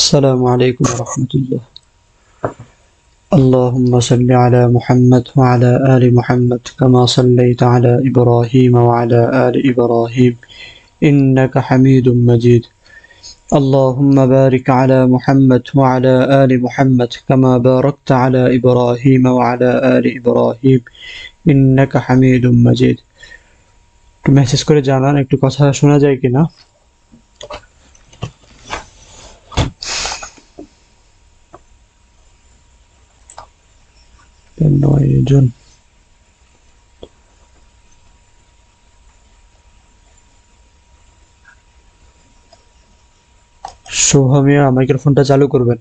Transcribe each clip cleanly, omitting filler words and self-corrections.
السلام عليكم ورحمة الله. اللهم صل على محمد وعلى آل محمد كما صليت على إبراهيم وعلى آل إبراهيم إنك حميد مجيد. اللهم بارك على محمد وعلى آل محمد كما باركت على إبراهيم وعلى آل إبراهيم إنك حميد مجيد. একটু মেসেজ করে জানান একটু কথা শোনা যায় কিনা। নয়জন শোভা মিয়া মাইক্রোফোনটা চালু করবেন।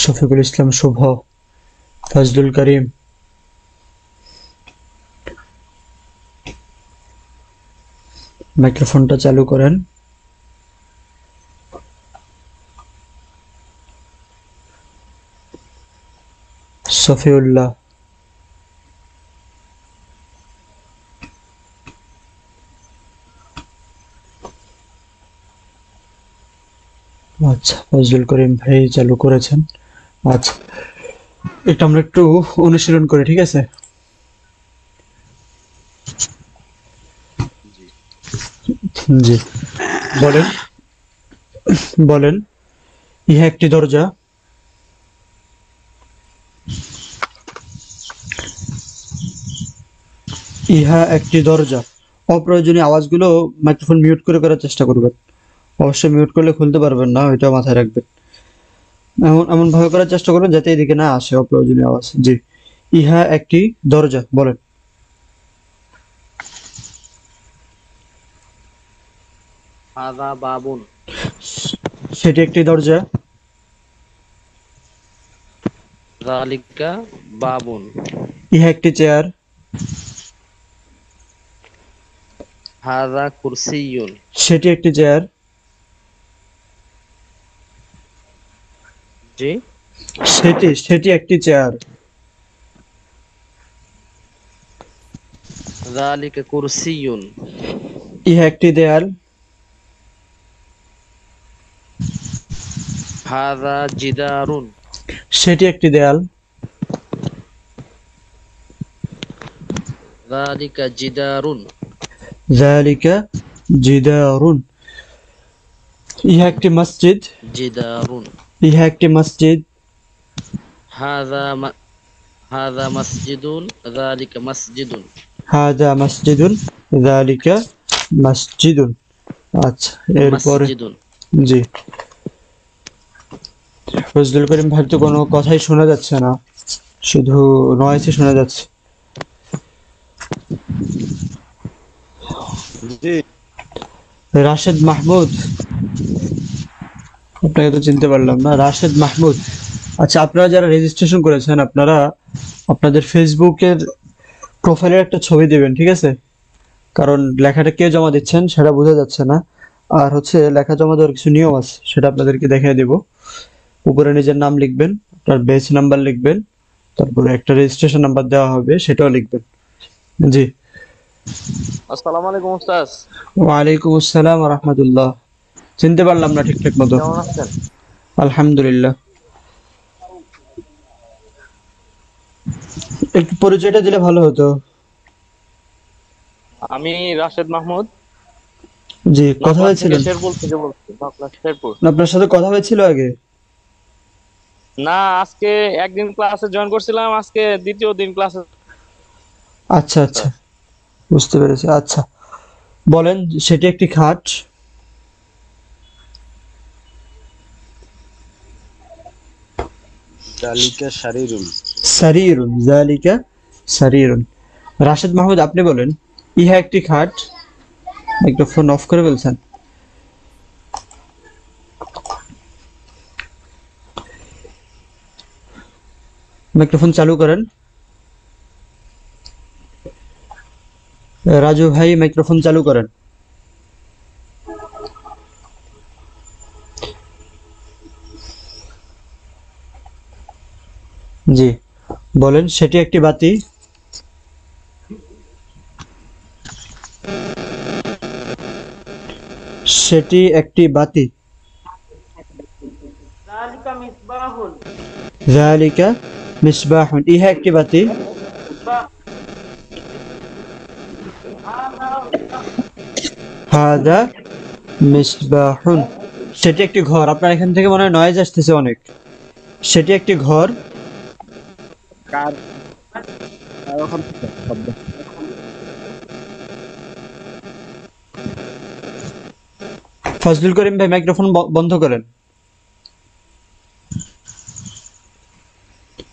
শফিকুল ইসলাম শুভ, ফজলুল করিম, মাইক্রোফোনটা চালু করেন। সফিউল্লাহ, আচ্ছা ফজলুল করিম ভাই চালু করেছেন। আচ্ছা এটা আমরা একটু অনুশীলন করি, ঠিক আছে? জি বলেন বলেন। ইহা একটি দরজা। ইহা একটি দরজা। অপ্রয়োজনীয় আওয়াজগুলো মাইক্রোফোন মিউট করে করার চেষ্টা করবেন। অবশ্যই মিউট করলে খুলতে পারবেন না, ওইটা মাথায় রাখবেন। এমন এমন ভাবে করার চেষ্টা করবেন যাতে এদিকে না আসে অপ্রয়োজনীয় আওয়াজ। জি, ইহা একটি দরজা। বলেন। হাযা বাবুন। সেটি একটি দরজা। যালিকা বাবুন। ইহা একটি চেয়ার। হাযা কুরসিয়্যুন। সেটি একটি চেয়ার। জি। সেটি একটি চেয়ার। যালিকা কুরসিয়্যুন। ইহা একটি দেয়াল। হাযা জিদারুন। সেটি একটি দেয়াল। যালিকা জিদারুন। যালিকা জিদারুন। ইহা একটি মসজিদ। জিদারুন। ইহা একটি মসজিদ। হাযা মাসজিদুন। যালিকা মাসজিদুন। হাযা মসজিদুন। যালিকা মসজিদুন। আচ্ছা এরপরে মাসজিদুন। জি, ফজলুল করিম ভাই তো কোনো কথাই শোনা যাচ্ছে না, শুধু নয়েসই শোনা যাচ্ছে। জি। রাশেদ মাহমুদ, আপনাকে তো চিনতে পারলাম না। রাশেদ মাহমুদ, আচ্ছা আপনারা যারা রেজিস্ট্রেশন করেছেন আপনারা আপনাদের ফেসবুকের প্রোফাইলের একটা ছবি দিবেন, ঠিক আছে? কারণ লেখাটা কে জমা দিচ্ছেন সেটা বোঝা যাচ্ছে না। আর হচ্ছে লেখা জমা দেওয়ার কিছু নিয়ম আছে, সেটা আপনাদেরকে দেখিয়ে দেব। উপরে নিজের নাম লিখবেন, আপনার বেচ নাম্বার লিখবেন, তারপরে একটা রেজিস্ট্রেশন নাম্বার দেওয়া হবে সেটাও লিখবেন। জি। আসসালামু আলাইকুম উস্তাদ। ওয়ালাইকুম আসসালাম ওয়া রাহমাতুল্লাহ। চিনতে পারলাম না ঠিকঠাক মতো। কেমন আছেন? আলহামদুলিল্লাহ। একটু পরিচয়টা দিলে ভালো হতো। আমি রাশেদ মাহমুদ, জি, কথা নকলা থেকে হয়েছিলেন? শেরপুর থেকে বলছি। নকলা শেরপুর। আপনার সাথে কথা হয়েছিল আগে? না, আজকে একদিন ক্লাসে জয়েন করছিলাম, আজকে দ্বিতীয় দিন ক্লাসে। আচ্ছা আচ্ছা, বুঝতে পেরেছি। আচ্ছা বলেন, সেটি একটি খাট। জালিকা শারীরুন। সারিরুন। জালিকা সারিরুন। রাশেদ মাহমুদ আপনি বলেন, ইহা একটি খাট। মাইক্রোফোন অফ করে বলছেন। মাইক্রোফোন চালু করেন। রাজু ভাই মাইক্রোফোন চালু করেন। জি, বলেন সেটি একটি বাতি। সেটি একটি বাতি। যালিকা মিসবাহুন। যালিকা মিসবাহুন, ইহা একটি বাতি। বা হাযা হাদা মিসবাহুন, সেটি একটি ঘর। আপনার এখান থেকে মনে হয় নয়েজ আসতেছে অনেক। সেটি একটি ঘর। কার কার ওখান থেকে শব্দ? ফজলুল করিম ভাই মাইক্রোফোন বন্ধ করেন।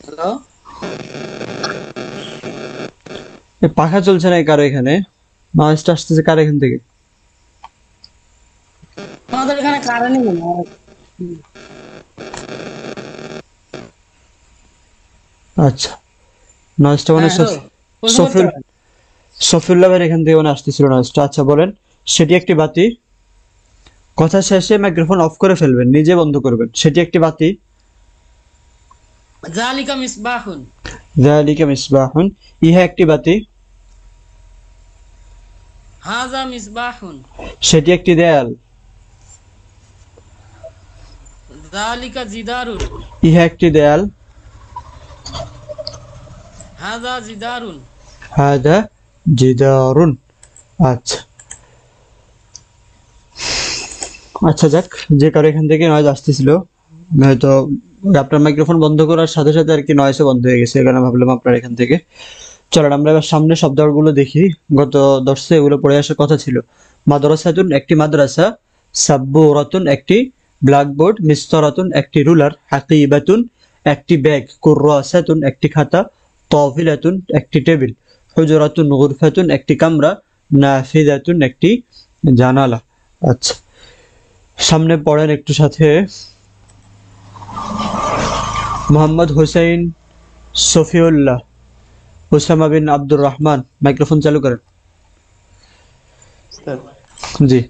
হ্যালো, এ পাখা চলছে না কারো এখানে, নয়েজটা আসতেছে কার এখান থেকে? আমাদের এখানে কারেন্ট নেই। আচ্ছা, নয়েজটা মানে হ্যাঁ, হ্যালো, প্রশ্ন করতে সফিউল পারেন। সফিউল্লাহ ভাইয়ের এখান থেকে মানে আসতেছিল নয়েজটা। আচ্ছা বলেন সেটি একটি বাতি। কথা শেষে মাইক্রোফোন অফ করে ফেলবেন, নিজে বন্ধ করবেন। সেটি একটি বাতি। যালিকা মিসবাহুন। যালিকা মিসবাহুন, ইহা একটি বাতি। হাযা মিসবাহুন। সেটি একটি দেয়াল। যালিকা জিদারুন। ইহা একটি দেয়াল। হাযা জিদারুন। হাদা জিদারুন। আচ্ছা আচ্ছা, যাক, যে কারো এখান থেকে নয়েজ আসতেছিল, হয়তো আপনার মাইক্রোফোন বন্ধ করার সাথে সাথে আর কি নয়েজও বন্ধ হয়ে গেছে, এখানে ভাবলাম আপনার এখান থেকে। চলেন আমরা এবার সামনে শব্দগুলো দেখি। গত দর্শে এগুলো পড়ে আসার কথা ছিল। মাদ্রাসাতুন একটি মাদ্রাসা, সাব্বুরাতুন একটি ব্ল্যাকবোর্ড, মিসতারাতুন একটি রুলার, হাকিবাতুন একটি ব্যাগ, কুররাসাতুন একটি খাতা, তাওফিলাতুন একটি টেবিল, হুজরাতুন গুরফাতুন একটি কামরা, নাফিদাতুন একটি জানালা। আচ্ছা, সামনে পড়েন একটু সাথে। মোহাম্মদ হোসেন সফিউল্লাহ, ওসামা বিন আব্দুর রহমান, মাইক্রোফোন চালু করেন। জি,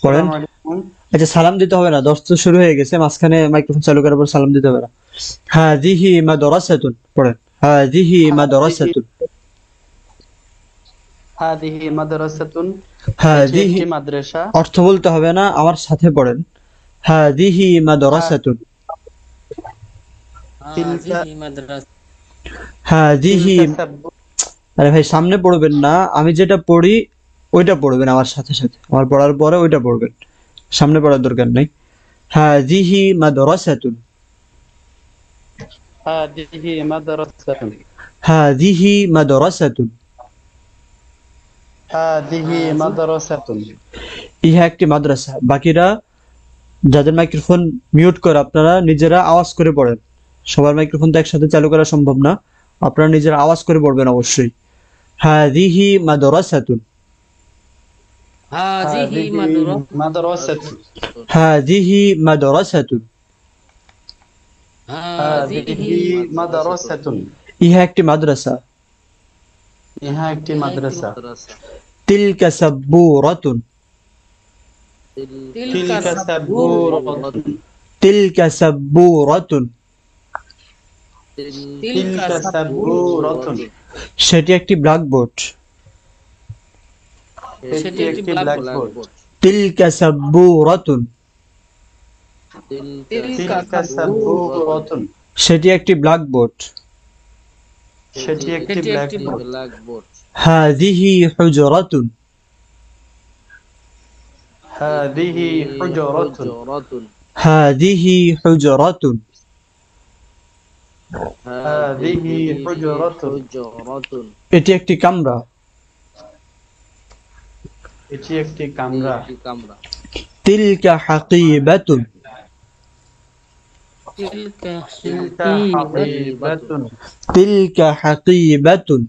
পড়েন। আসসালামু আলাইকুম। আচ্ছা, সালাম দিতে হবে না, দর্শ তো শুরু হয়ে গেছে, মাঝখানে মাইক্রোফোন চালু করার পর সালাম দিতে হবে না। হাযিহি মাদ্রাসাতুন, পড়েন। হাযিহি মাদ্রাসাতুন। হাদিহি মাদ্রাসাতুন, এটি হাযিহি, একটি মাদ্রাসা। অর্থ বলতে হবে না, আমার সাথে পড়েন। হাযিহি মাদ্রাসাতুন। তিলকা হাযিহি মাদ্রাসা। হাযিহি, তিলকা সাব্বু, আরে ভাই সামনে পড়বেন না, আমি যেটা পড়ি ওইটা পড়বেন আমার সাথে সাথে, আমার পড়ার পরে ওইটা পড়বেন, সামনে পড়ার দরকার নেই। হাযিহি মাদ্রাসাতুন। হাদিহি মাদ্রাসাতুন, হাযিহি মাদ্রাসাতুন। হাদিহি হাযি মাদ্রাসাতুন। ইহা একটি মাদ্রাসা। বাকিরা যাদের মাইক্রোফোন মিউট করে আপনারা নিজেরা আওয়াজ করে পড়েন। সবার মাইক্রোফোন তো একসাথে চালু করা সম্ভব না, আপনারা নিজেরা আওয়াজ করে পড়বেন অবশ্যই। হাযিহি মাদ্রাসাতুন। হাযিহি হাদিহি মাদ্রাসাতুন, হাযিহি মাদ্রাসাতুন। হাযিহি হাদিহি মাদ্রাসাতুন। ইহা একটি মাদ্রাসা। ইহা একটি ইহা একটি মাদ্রাসা। মাদ্রাসা। তিলকা সাব্বুরাতুন। তিলকা তিলকা সাব্বুরাতুন। সাব্বুরাতুন, তিলকা সাব্বুরাতুন। তিলকা তিলকা সাব্বুরাতুন। সেটি একটি ব্ল্যাকবোর্ড। এটি একটি ব্ল্যাকবোর্ড। তিলকা সাব্বুরাতুন। তিলকা তিলকা সাব্বুরাতুন, সেটি একটি ব্ল্যাকবোর্ড। সেটি একটি এটি একটি ব্ল্যাকবোর্ড। হাযিহি হুজরাতুন। হাদিহি হুজরাতুন, হাযিহি হুজরাতুন। হাদিহি হুজরাতুন। এটি একটি কামরা। এটি একটি কামরা। তিলকা হাকিবাতুন। তিলকা তিলকা হাকিবাতুন, তিলকা হাকিবাতুন।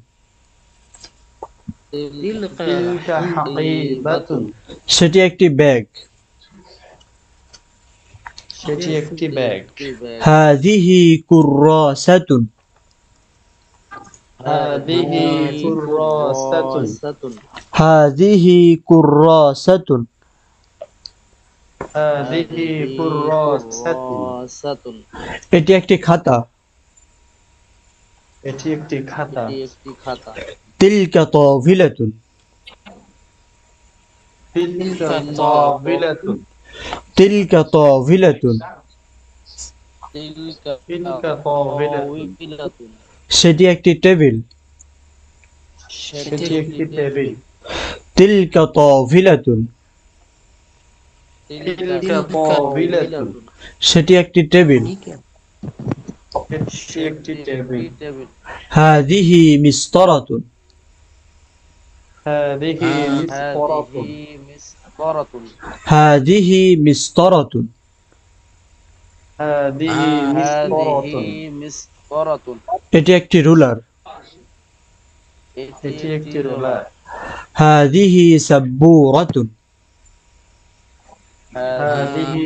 তিলকা হাকিবাতুন। সেটি একটি ব্যাগ। সেটি একটি ব্যাগ। হাযিহি কুররাসাতুন। হাদিহি কুররাসাতুন, হাযিহি কুররাসাতুন। হাদিহি কুররাসাতুন। এটি একটি খাতা। এটি একটি খাতা। এটি একটি খাতা। তিলকা তাওবিলাতুন। তিলকা তাওবিলাতুন। তিলকা তাওবিলাতুন। তিলকা তিলকা তাওবিলাতুন। তাওবিলাতুন। সেটি একটি টেবিল। সেটি একটি টেবিল। তিলকা তাওবিলাতুন। তিলকা তাওবিলাতুন। সেটি একটি টেবিল। এটি একটি টেবিল। টেবিল। হাযিহি মিসতারাতুন। হাযিহি মিসতারাতুন। হাযিহি মিসতারাতুন। হাযিহি মিসতারাতুন। হাযিহি মিসতারাতুন। হাযিহি মিসতারাতুন। এটি একটি রুলার। এটি একটি রুলার। হাযিহি সাব্বুরাতুন। হাযিহি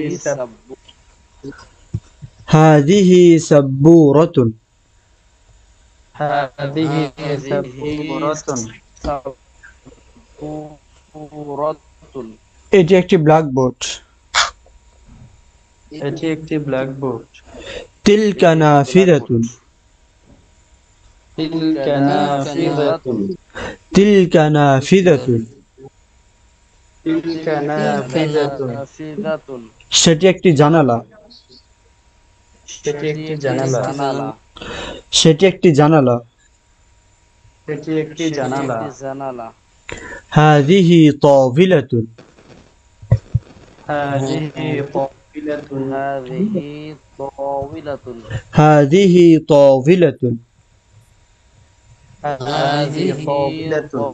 হাযিহি সাব্বুরাতুন। হাযিহি সাব্বুরাতুন। সাব্বুরাতুন। এটি একটি ব্ল্যাকবোর্ড। এটি একটি ব্ল্যাকবোর্ড। তিলকা নাফিযাতুন। তিলকা নাফিযাতুন। তিলকা নাফিযাতুন। তিলকা নাফিযাতুন। নাফিযাতুন। সেটি একটি জানালা। সেটি একটি জানালা। সেটি একটি জানালা। সেটি একটি জানালা। জানালা। হাযিহি তাওবিলাতুন। হাযিহি তাওবিলাতুন। হাযিহি তাওবিলাতুন। হাযিহি তাওবিলাতুন। হাযিহি তাওবিলাতুন।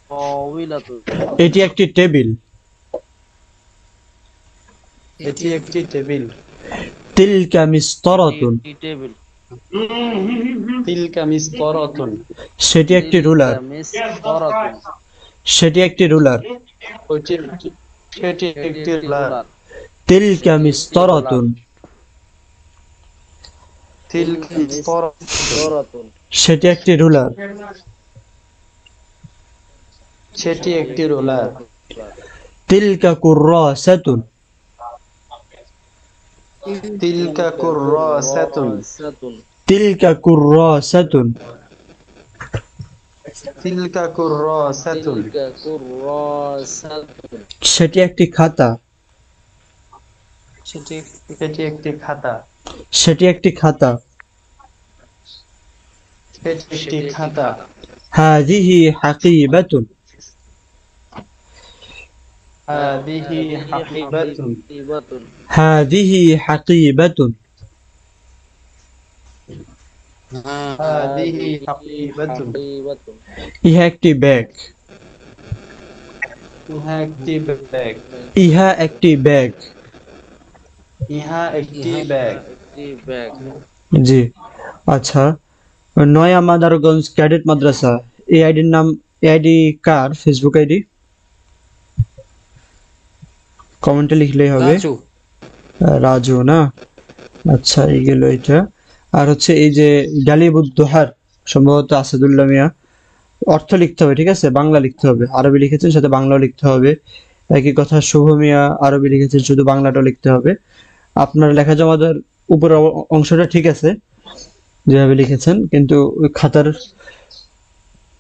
তাওবিলাতুন। এটি একটি টেবিল। এটি একটি টেবিল। তিলকা মিসতারাতুন। একটি টেবিল। তিলকা মিসতারাতুন। সেটি একটি রুলার। মিসতারাতুন। সেটি একটি রুলার। সেটি একটি রুলার। তিলকা মিসতারাতুন। তিলকা মিসতারাতুন। সেটি একটি রুলার। সেটি একটি রুলার। তিলকা কুররাসাতুন। তিলকা কুররাসাতুন। তিলকা কুররাসাতুন। তিলকা কুররাসাতুন। কুররাসাতুন। সেটি একটি খাতা। সেটি একটি খাতা। সেটি একটি খাতা। সেটি একটি খাতা। হাযিহি হাকিবাতুন। হাযিহি হাকিবাতুন। হাযিহি হাকিবাতুন। হাযিহি হাকিবাতুন। ইহা একটি ব্যাগ। ইহা একটি ব্যাগ। ইহা একটি ব্যাগ। ইহা একটি ব্যাগ। জি আচ্ছা, নয়া মাদারগঞ্জ ক্যাডেট মাদ্রাসা, এই আইডির নাম, এই আইডি কার ফেসবুক আইডি? কমেন্টে লিখলেই হবে। রাজু না? আচ্ছা, এই গেল এটা। আর হচ্ছে এই যে গালিবুদ্দোহার, সম্ভবত আসাদুল্লাহ মিয়া, অর্থ লিখতে হবে, ঠিক আছে? বাংলা লিখতে হবে, আরবি লিখেছেন সাথে বাংলাও লিখতে হবে। একই কথা শুভ মিয়া, আরবি লিখেছেন, শুধু বাংলাটাও লিখতে হবে। আপনার লেখা জমা দেওয়ার উপরের অংশটা ঠিক আছে যেভাবে লিখেছেন, কিন্তু ওই খাতার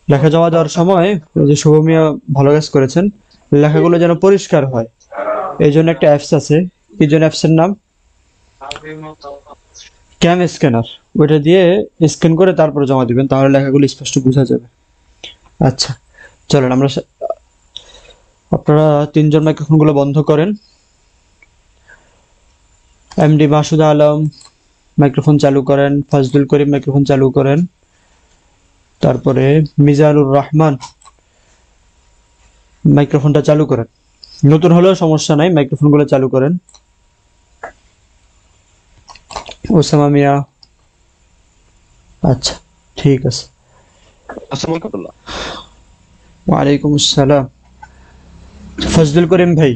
লেখা জমা দেওয়ার সময় ওই যে শুভ মিয়া ভালো কাজ করেছেন, লেখাগুলো যেন পরিষ্কার হয়, এই জন্য একটা অ্যাপস আছে। কি জন্য অ্যাপসের নাম? Cam scanner. ওইটা দিয়ে স্ক্যান করে তারপরে জমা দিবেন, তাহলে লেখাগুলো স্পষ্ট বোঝা যাবে। আচ্ছা চলেন আমরা, আপনারা তিনজন মাইক্রোফোনগুলো বন্ধ করেন। এমডি মাসুদ আলম মাইক্রোফোন চালু করেন, ফজলুল করিম মাইক্রোফোন চালু করেন, তারপরে মিজানুর রহমান মাইক্রোফোনটা চালু করেন। নতুন হলেও সমস্যা নাই, মাইক্রোফোনগুলো চালু করেন। ওসামা মিয়া, আচ্ছা ঠিক আছে। ওয়ালাইকুম আসসালাম। ফজলুল করিম ভাই,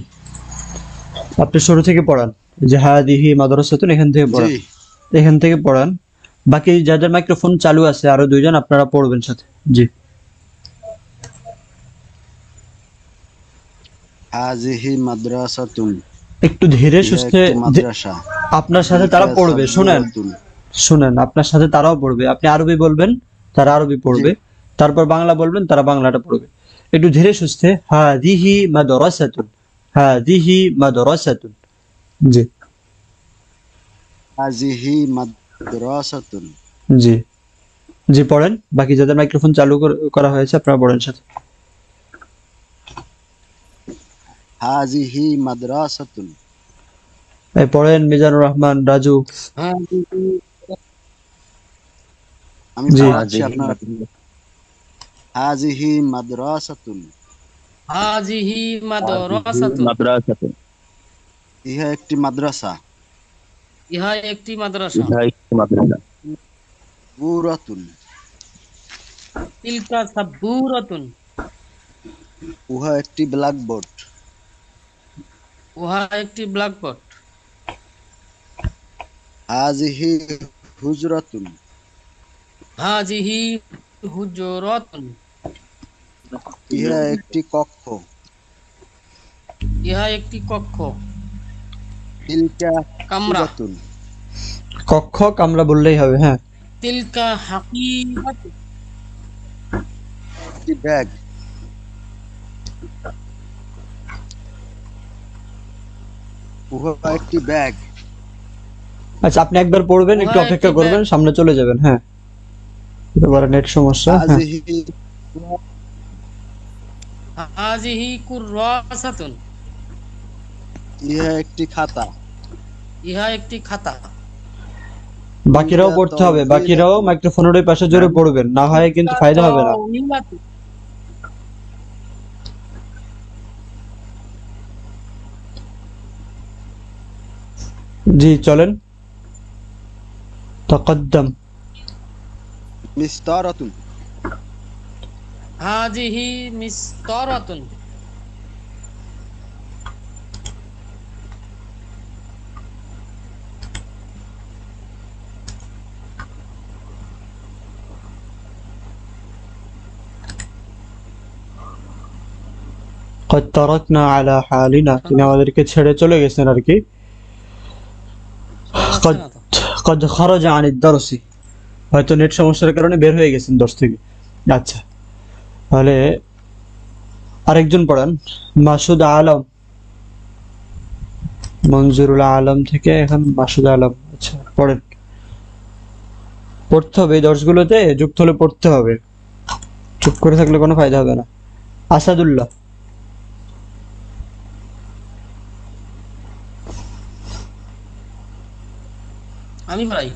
আপনি শুরু থেকে পড়ান, যে হাদিহি মাদ্রাসাতুন, এখান থেকে পড়ান, এখান থেকে পড়ান। বাকি যাদের মাইক্রোফোন চালু আছে আরো দুইজন, আপনারা পড়বেন সাথে। জি। হাযিহি মাদ্রাসাতুন। একটু ধীরে সুস্থে, মাদ্রাসা। আপনার সাথে তারা পড়বে, শুনেন শুনেন, আপনার সাথে তারাও পড়বে। আপনি আরবি বলবেন, তারা আরবি পড়বে, তারপর বাংলা বলবেন, তারা বাংলাটা পড়বে। একটু ধীরে সুস্থে, হাদিহি মাদ্রাসাতুন, হাদিহি মাদ্রাসাতুন। জি হাজিহি মাদ্রাসাতুন। জি জি, পড়েন। বাকি যাদের মাইক্রোফোন চালু করা হয়েছে আপনারা পড়েন সাথে। হাজিহি মাদ্রাসাতুন। এই পড়েন মিজানুর রহমান, রাজু। আমি জি। পড়াচ্ছি, আপনারা হাজিহি মাদ্রাসাতুন। হাজিহি মাদ্রাসাতুন। ইহা একটি মাদ্রাসা। ইহা একটি মাদ্রাসা। বুরাতুন। তিলকা সাব্বুরাতুন। উহা একটি ব্ল্যাকবোর্ড। উহা একটি ব্ল্যাকবোর্ড। হাজিহি হুজরাতুন। হাজিহি হুজরাতুন। ইহা একটি কক্ষ। ইহা একটি কক্ষ। তিলকা কামরা। হাকিবাতুন। কক্ষ কামরা বললেই হবে, হ্যাঁ। তিলকা হাকিবাতুন। একটি ব্যাগ। উহা একটি ব্যাগ। আচ্ছা, আপনি একবার পড়বেন, একটু উহা অপেক্ষা একটি করবেন, সামনে চলে যাবেন। হ্যাঁ, এবারে নেট সমস্যা। হ্যাঁ, হাজিহি হাজিহি কুররাসাতুন। ইহা একটি খাতা। ইহা একটি খাতা। বাকিরাও পড়তে হবে, বাকিরাও মাইক্রোফোনের ওই পাশে জোরে পড়বেন, না হয় কিন্তু ফায়দা হবে না। তাওইলাতুন। জি চলেন। তাকাদ্দাম। মিস্তারাতুন। হাজিহি মিসতারাতুন। قد تركنا على حالنا, তিনি আমাদেরকে ছেড়ে চলে গেছেন আর কি। قد قد خرج عن الدرس, হয়তো নেট সমস্যার কারণে বের হয়ে গেছেন দর্স থেকে। আচ্ছা, তাহলে আরেকজন পড়ান, মাসুদ আলম। মনজুরুল আলম থেকে এখন মাসুদ আলম। আচ্ছা পড়েন। পড়তে হবে এই দর্শগুলোতে, যুক্ত হলে পড়তে হবে, চুপ করে থাকলে কোনো ফায়দা হবে না। আসাদুল্লাহ। আমি ভাই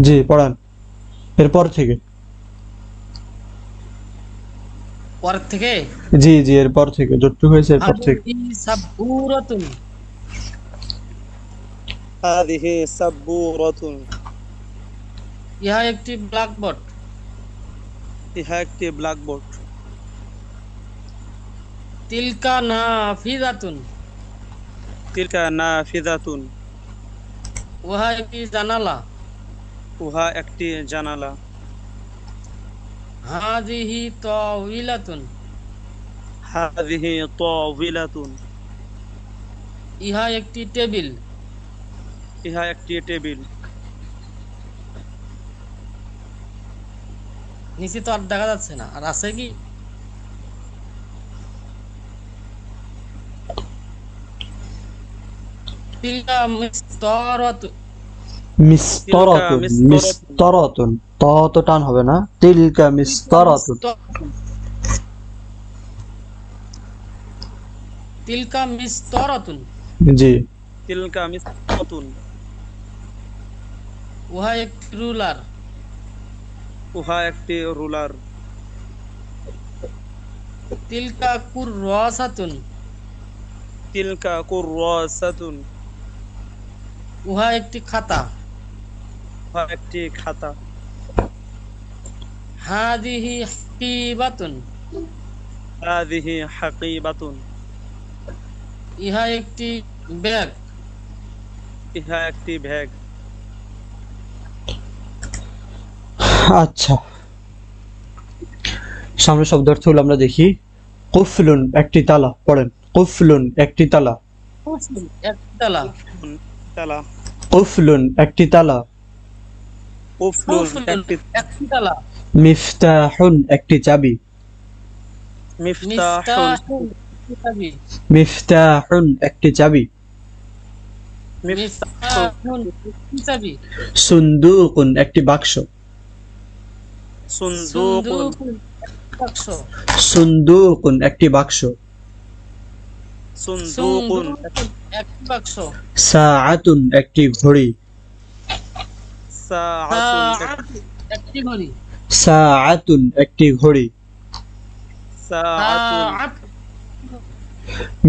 জি পড়ান, এরপর থেকে। পরের থেকে। জি জি, এরপর থেকে, যতটুকু হয়েছে এরপর থেকে। হাজিহি সাব্বুরাতুন। হাদিহি সাব্বুরাতুন। ইহা একটি ব্ল্যাকবোর্ড। ইহা একটি ব্ল্যাকবোর্ড। তিলকা নাফিজাতুন। তিলকা নাফিজাতুন। উহা একটি জানালা। উহা একটি জানালা। হাজিহি তাওইলাতুন। হাদিহি তাওবিলাতুন। ইহা একটি টেবিল। ইহা একটি টেবিল। নিচে তো আর দেখা যাচ্ছে না, আর আছে কি? তিলকা মিসতারাতুন। মিস্তরাতুন, মিস্তরাতুন, ত তো টান হবে না। তিলকা মিস্তরাতুন। তিলকা মিসতারাতুন। জি। তিলকা মিসতারাতুন। উহা একটি রুলার। উহা একটি রুলার। তিলকা কুররাসাতুন। তিলকা কুররাসাতুন। উহা একটি খাতা। উহা একটি খাতা। হাদিহি হাকিবাতুন। হাদিহি হাকিবাতুন। ইহা একটি ব্যাগ। ইহা একটি ব্যাগ। আচ্ছা, সামনে শব্দার্থগুলো আমরা দেখি। কুফলুন, একটি তালা। পড়েন, কুফলুন, একটি তালা। একটি তালা। তালা। কুফলুন, একটি তালা। কুফলুন, কুফলুন, একটি একটি তালা। মিফতাহুন একটি চাবি। মিফতাহুন মিফতাহুন একটি চাবি। মিফতাহুন মিফতাহুন একটি চাবি। সুন্দুকুন একটি বাক্স। সুন্দুকুন সুন্দুকুন বাক্স। সুন্দুকুন একটি বাক্স। সুন্দুকুন সুন্দুকুন একটি বাক্স। সাআতুন একটি ঘড়ি। সাআতুন সাআতুন একটি ঘড়ি। সাআতুন একটি ঘড়ি। সাআতুন সাআতুন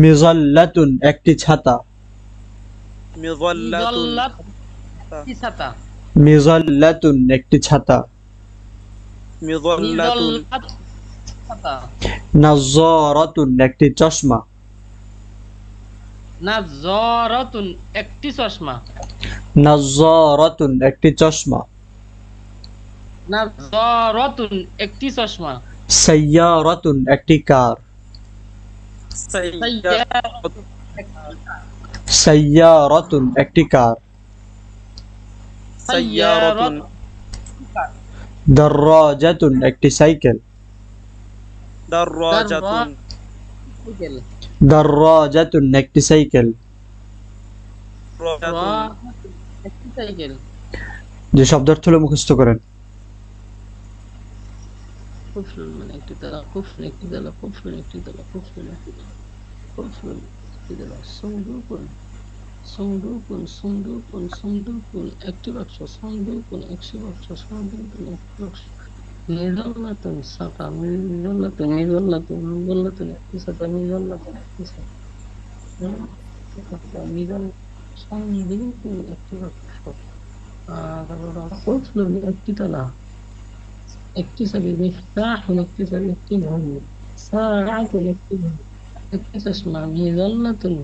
মিজাল্লাতুন একটি ছাতা। মিযাল্লাতুন মিজাল্লাতুন একটি ছাতা। মিজাল্লাতুন একটি ছাতা। মিযাল্লাতুন মিজাল্লাতুন ছাতা। নাজ্জারাতুন একটি চশমা। নাজ্জারাতুন একটি চশমা। নাজ্জারাতুন একটি চশমা। নাজ্জারাতুন একটি চশমা। সাইয়ারাতুন একটি কার। সাইয়ারাতুন সাইয়ারাতুন একটি কার। সাইয়ারাতুন দাররাজাতুন একটি সাইকেল। দাররাজাতুন সাইকেল। দাররাজাতুন একটি সাইকেল। একটি সাইকেল। যে শব্দার্থ হলো মুখস্থ করেন। কুফরুন মানে একটি তালা, কুফরুন একটি তালা, কুফরুন একটি তালা, কুফরুন একটি তালা, কুফরুন একটি তালা। সুন্দুকুন সুন্দুকুন সুন্দুকুন সুন্দুকুন একটি বাক্স। সুন্দুকুন একটি বাক্স। সুন্দুকুন একটি বাক্স। মিজাল্লাতুন ছাতা। মিজাল্লাতুন মিজাল্লাতুন মিজাল্লাতুন একটি ছাতা। মিজাল্লাতুন একটি ছাতা। মিজাল সুন্দুকুন একটি বাক্স। তারপর কুফরুন একটি তালা, একটি চাবি। মিফতাহুন একটি চাবি, একটি ঘড়ি। সাআতুন একটি ঘড়ি, একটি চশমা। মিজাল্লাতুন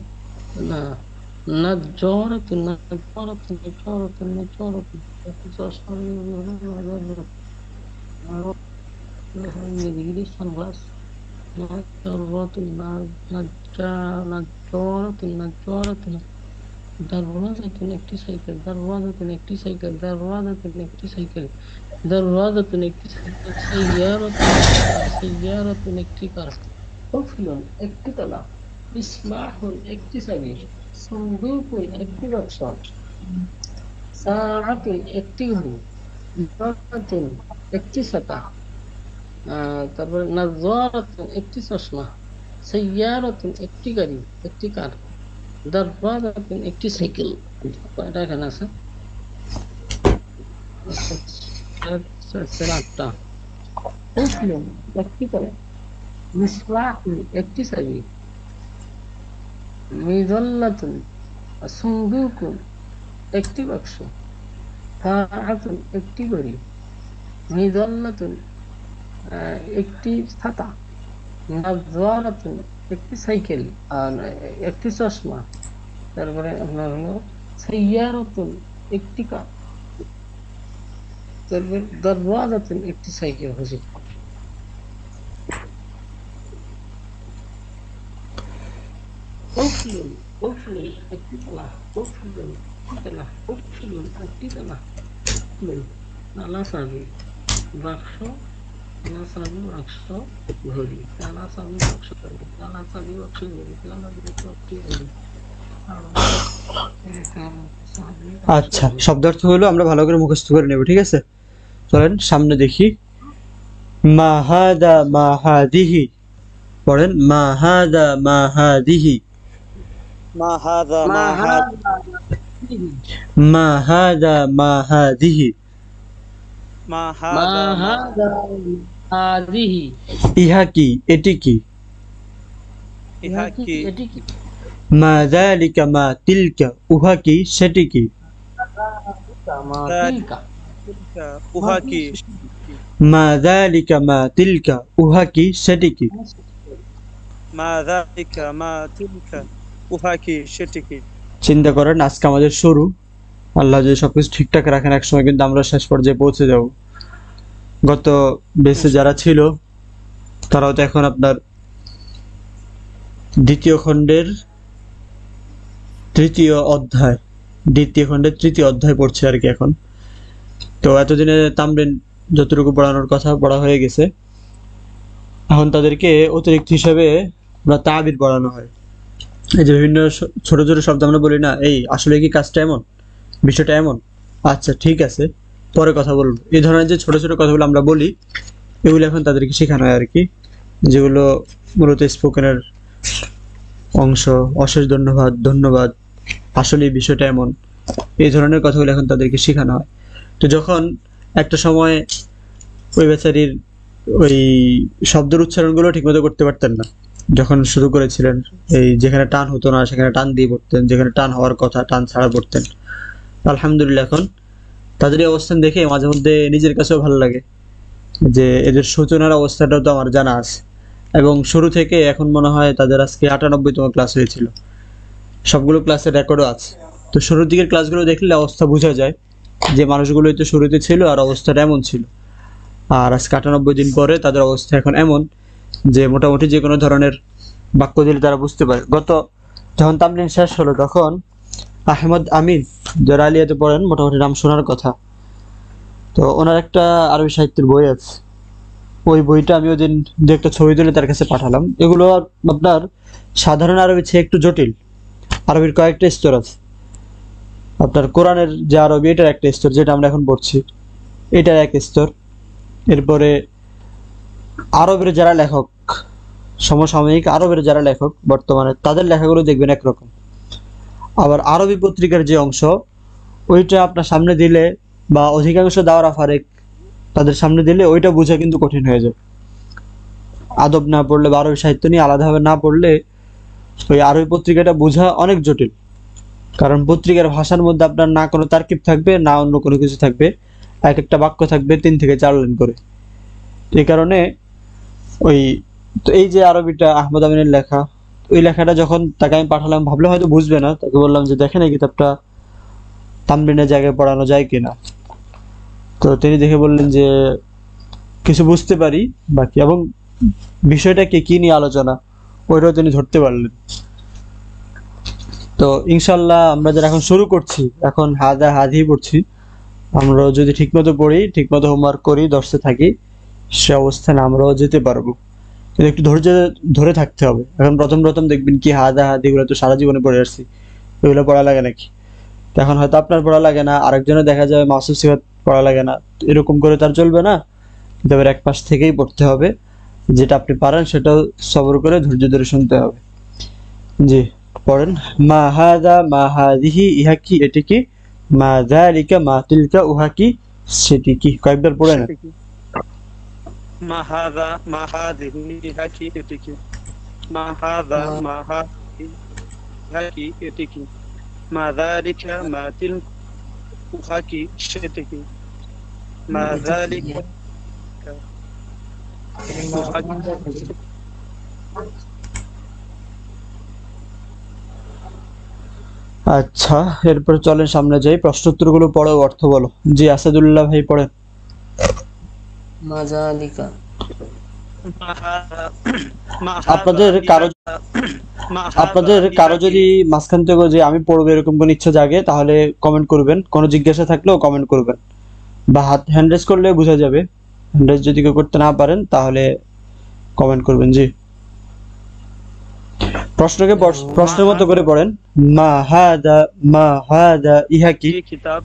নাজ্জারাতুন নাজ্জারাতুন নাজ্জারাতুন নাজ্জারাতুন একটি চশমা। Degree sunglass. নাজ্জারাতুন নাজ্জারাতুন নাজ্জারাতুন। দারওয়াজাতুন একটি সাইকেল। দারওয়াজাতুন একটি সাইকেল। দারওয়াজাতুন একটি সাইকেল। দারওয়াজাতুন একটি সাইকেল। সাইয়ারাতুন একটি কার। কুফলুন একটি তালা। মিসবাহুন একটি চাবি। সুন্দুকুন একটি বাক্স। সাআতুন একটি ঘড়ি। মিজাল্লাতুন একটি ছাতা। তারপরে নাজ্জারাতুন একটি চশমা। সাইয়ারাতুন একটি গাড়ি, একটি কার। দারওয়াজাতুন একটি সাইকেল। কয়টা এখানে আছে? আটটা। কুফলুন একটি তালা। মিসবাহুন একটি চাবি। মিজাল্লাতুন সুন্দুকুন একটি বাক্স। সাআতুন একটি ঘড়ি। মিজাল্লাতুন একটি ছাতা। নাজ্জারাতুন একটি সাইকেল, আর একটি চশমা। তারপরে আপনার হলো সাইয়ারাতুন একটি কার। তারপরে দারওয়াজাতুন একটি সাইকেল। হুজুর কুফলুন কুফলুন একটি তালা। কুফলুন একটি তালা। কুফলুন একটি তালা। কুফলুন তালা চাবি বাক্স। তালা চাবি বাক্স ঘড়ি। তালা চাবি বাক্স ঘড়ি। তালা চাবি বাক্স ঘড়ি। তালা চাবি ঘড়ি। আচ্ছা, শব্দার্থ হলো আমরা ভালো করে মুখস্থ করে নেব, ঠিক আছে? চলেন সামনে দেখি। মা হাদা মা হাদিহি। পড়েন মা হাদা মা হাদিহি। মা হাযা মা হাযা মা হাদা মা হাদিহি। মা মা হাযা হাযিহি। ইহা কি, এটি কি? ইহা কি। এটি কি? মা যালিকা মা তিলকা, উহা কি সেটি কি? মা তিলকা। উহা কি। মা যালিকা মা তিলকা, উহা কি সেটি কি? মা যালিকা মা তিলকা, উহা কি সেটি কি। চিন্তা করেন, আজকে আমাদের শুরু। আল্লাহ যদি সবকিছু ঠিকঠাক রাখেন, একসময় কিন্তু আমরা শেষ পর্যায়ে পৌঁছে যাব। গত বেসে যারা ছিল তারাও তো এখন আপনার দ্বিতীয় খণ্ডের তৃতীয় অধ্যায় পড়ছে আর কি এখন। তো এতদিনে তামরিন যতটুকু পড়ানোর কথা পড়া হয়ে গেছে। এখন তাদেরকে অতিরিক্ত হিসাবে আমরা তাবির পড়ানো হয়। এই যে বিভিন্ন ছোট ছোট শব্দ আমরা বলি না, এই আসলে কি কাজটা এমন, বিষয়টা এমন, আচ্ছা ঠিক আছে পরে কথা বলবো, এই ধরনের যে ছোট ছোট কথাগুলো আমরা বলি এগুলো এখন তাদেরকে শেখানো হয় আর কি, যেগুলো মূলত স্পোকেনের অংশ। অশেষ ধন্যবাদ, ধন্যবাদ, আসলে এই বিষয়টা এমন, এই ধরনের কথাগুলো এখন তাদেরকে শেখানো হয়। তো যখন একটা সময় ওই বেচারির ওই শব্দের উচ্চারণগুলো ঠিকমতো করতে পারতেন না, যখন শুরু করেছিলেন, এই যেখানে টান হতো না সেখানে টান দিয়ে পড়তেন, যেখানে টান হওয়ার কথা টান ছাড়া পড়তেন। আলহামদুলিল্লাহ এখন তাদের এই অবস্থান দেখে মাঝে মধ্যে নিজের কাছেও ভালো লাগে যে এদের সূচনার অবস্থাটাও তো আমার জানা আছে, এবং শুরু থেকে এখন মনে হয় তাদের আজকে ৯৮তম ক্লাস হয়েছিল, সবগুলো ক্লাসের রেকর্ডও আছে। তো শুরুর দিকের ক্লাসগুলো দেখলে অবস্থা বোঝা যায় যে মানুষগুলোই তো শুরুতে ছিল আর অবস্থাটা এমন ছিল, আর আজকে ৯৮ দিন পরে তাদের অবস্থা এখন এমন যে মোটামুটি যে কোনো ধরনের বাক্য দিলে তারা বুঝতে পারে। যখন তামরিন শেষ হলো তখন আহমদ আমিন যারা আলিয়াতে পড়েন, মোটামুটি নাম শোনার কথা, তো ওনার একটা আরবি সাহিত্যের বই আছে, ওই বইটা আমি ওই দিন দু একটা ছবি তুলে তার কাছে পাঠালাম। এগুলো আপনার সাধারণ আরবি চেয়ে একটু জটিল, আরবির কয়েকটা স্তর আছে। আপনার কোরআনের যে আরবি এটার একটা স্তর, যেটা আমরা এখন পড়ছি এটার এক স্তর। এরপরে আরবের যারা লেখক, সমসাময়িক আরবের যারা লেখক বর্তমানে, তাদের লেখাগুলো দেখবেন একরকম। আবার আরবি পত্রিকার যে অংশ ওইটা আপনার সামনে দিলে, বা অধিকাংশ দাওরা ফারেক তাদের সামনে দিলে ওইটা বোঝা কিন্তু কঠিন হয়ে যায়। আদব না পড়লে বা আরবি সাহিত্য নিয়ে আলাদাভাবে না পড়লে ওই আরবি পত্রিকাটা বোঝা অনেক জটিল, কারণ পত্রিকার ভাষার মধ্যে আপনার না কোনো তারকিব থাকবে না অন্য কোনো কিছু থাকবে, এক একটা বাক্য থাকবে ৩ থেকে ৪ লাইন করে। এই কারণে ওই তো এই যে আরবিটা আহমদ আমিনের লেখা, ওই লেখাটা যখন তাকে আমি পাঠালাম, ভাবলে হয়তো বুঝবে না, তাকে বললাম যে দেখেন এই কিতাবটা তামরিনের জায়গায় পড়ানো যায় কিনা। তো তিনি দেখে বললেন যে কিছু বুঝতে পারি বাকি, এবং বিষয়টা কি নিয়ে আলোচনা ওইটাও তিনি ধরতে পারলেন। তো ইনশাল্লাহ আমরা যারা এখন শুরু করছি, এখন হাদা হাদি পড়ছি, আমরা যদি ঠিকমতো পড়ি, ঠিকমতো হোমওয়ার্ক করি, দর্শে থাকি, সে অবস্থানে আমরাও যেতে পারবো। কিন্তু একটু ধৈর্য ধরে থাকতে হবে। এখন প্রথম প্রথম দেখবেন কি হাদা হাদি এগুলো তো সারা জীবনে পড়ে আসছি, এগুলো পড়া লাগে নাকি? তো এখন হয়তো আপনার পড়া লাগে না, আরেকজনের দেখা যায় মাসুদ সিফাত পড়া লাগে না, এরকম করে তার চলবে না। কিন্তু এবার এক পাশ থেকেই পড়তে হবে, যেটা আপনি পারেন সেটাও সবর করে ধৈর্য ধরে শুনতে হবে। জি পড়েন। মা হাদা মা হাদিহি ইহা কি, এটি কি, মা যালিকা মা তিলকা উহা কি, সেটি কি। কয়েকবার পড়ে না। মা হাযা মা হাযিহি ইহা কি এটি কি, মা হাযা মা হাযিহি ইহা কি এটি কি, মা যালিকা মা তিলকা উহা কি সেটি কি, মা যালিকা উহা কি। আচ্ছা এরপর চলেন সামনে যাই, প্রশ্নোত্তরগুলো পড়ো, অর্থ বলো। জি আসাদুল্লাহ ভাই পড়েন। মাজালিকা আপনাদের কারো যদি মাঝখান থেকে যে আমি পড়বো এরকম কোন ইচ্ছা জাগে তাহলে কমেন্ট করবেন, কোনো জিজ্ঞাসা থাকলেও কমেন্ট করবেন, বা হ্যান্ড রেজ করলে বোঝা যাবে। হ্যান্ড রেজ যদি কেউ করতে না পারেন তাহলে কমেন্ট করবেন। জি প্রশ্নকে প্রশ্নের মতো করে পড়েন। মা হাদা ইহা কি। কিতাব।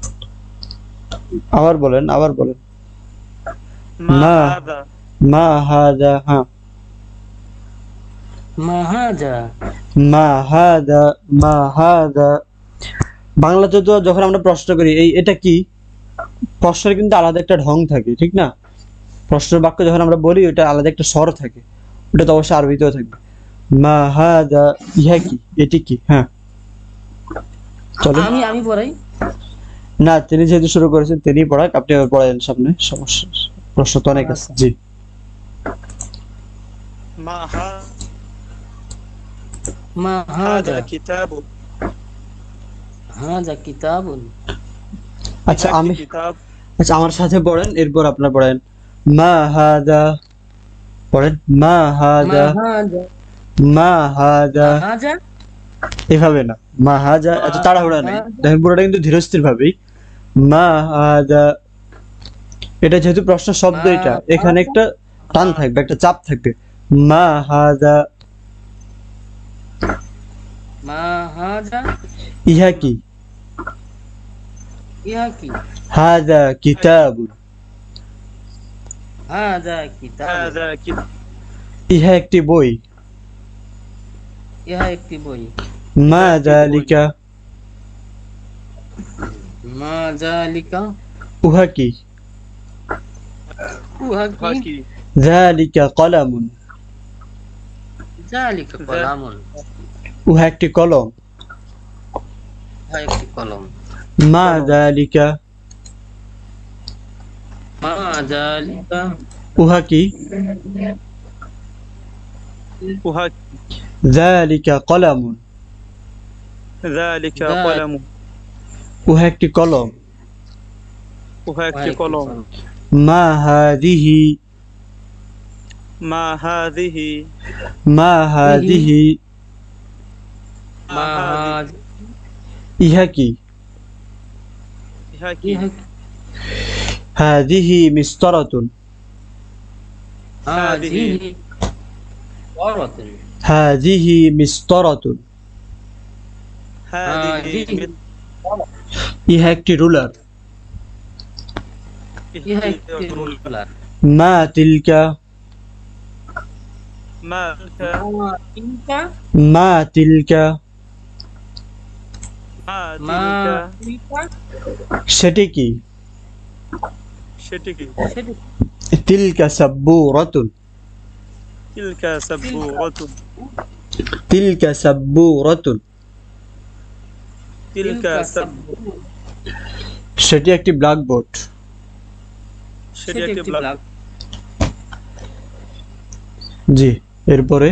আবার বলেন, আবার বলেন। মা হাদা, হ্যাঁ মা হাদা। বাংলাতে তো যখন আমরা প্রশ্ন করি এই এটা কি, প্রশ্নের কিন্তু আলাদা একটা ঢং থাকে, ঠিক না? প্রশ্নের বাক্য যখন আমরা বলি ওটা আলাদা একটা স্বর থাকে, ওটা তো অবশ্যই আরবিতেও থাকবে। মা হাদা ইহা কি, এটি কি। হ্যাঁ চলো আমি পড়াই না, তিনি যেহেতু শুরু করেছেন তিনি পড়াক, আপনি পড়ালেন সামনে, সমস্যা, প্রশ্ন তো অনেক আছে। জি মা হাযা কিতাবুন। হাযা কিতাবুন। আচ্ছা আমার সাথে পড়েন, এরপর আপনার পড়েন। মা হাদা পড়েন। মা হাদা এভাবে না, মা হাদা এত তাড়াহুড়া নাই, দেখেন পুরোটা কিন্তু ধীরস্থির ভাবেই। মা হাদা এটা যেহেতু প্রশ্ন শব্দ, এটা এখানে একটা টান থাকবে, একটা চাপ থাকবে। মা হাযা, মা হাযা, ইহা কি? ইহা কি? হাযা কিতাবুন, হাযা কিতাব, هذا كتاب ইহা একটি বই। ইহা একটি বই। মা যালিকা, মা যালিকা, উহা কি? উহা কি? حكي যালিকা কলামুন, যালিকা কলামুন, উহা একটি কলম। উহা একটি কলম। মা যালিকা, মা যালিকা, উহা কি? وهك যালিকা কলামুন, ذلك قلم উহা একটি কলম। وهك قلم মা হাদিহি, ما هذه মা হাদিহি, মা হায, ইহা কি? حكي ইহা কি? হাদিহি মিসতারাতুন, হাযিহি ওয়ারাতুন, হাদিহি মিসতারাতুন, هذه ইহা একটি রুলার। ইহা একটি রুলার। মা তিলকা, ما তিলকা, মা তিলকা, মা تلك তিলকা, সেটি কি? شتكي সেটি তিলকা সাব্বুরাতুন, تلك سبورة তিলকা সাব্বুরাতুন, تلك سب সেটি একটি ব্ল্যাকবোর্ড। সেটি একটি ব্ল্যাক। জি, এরপরে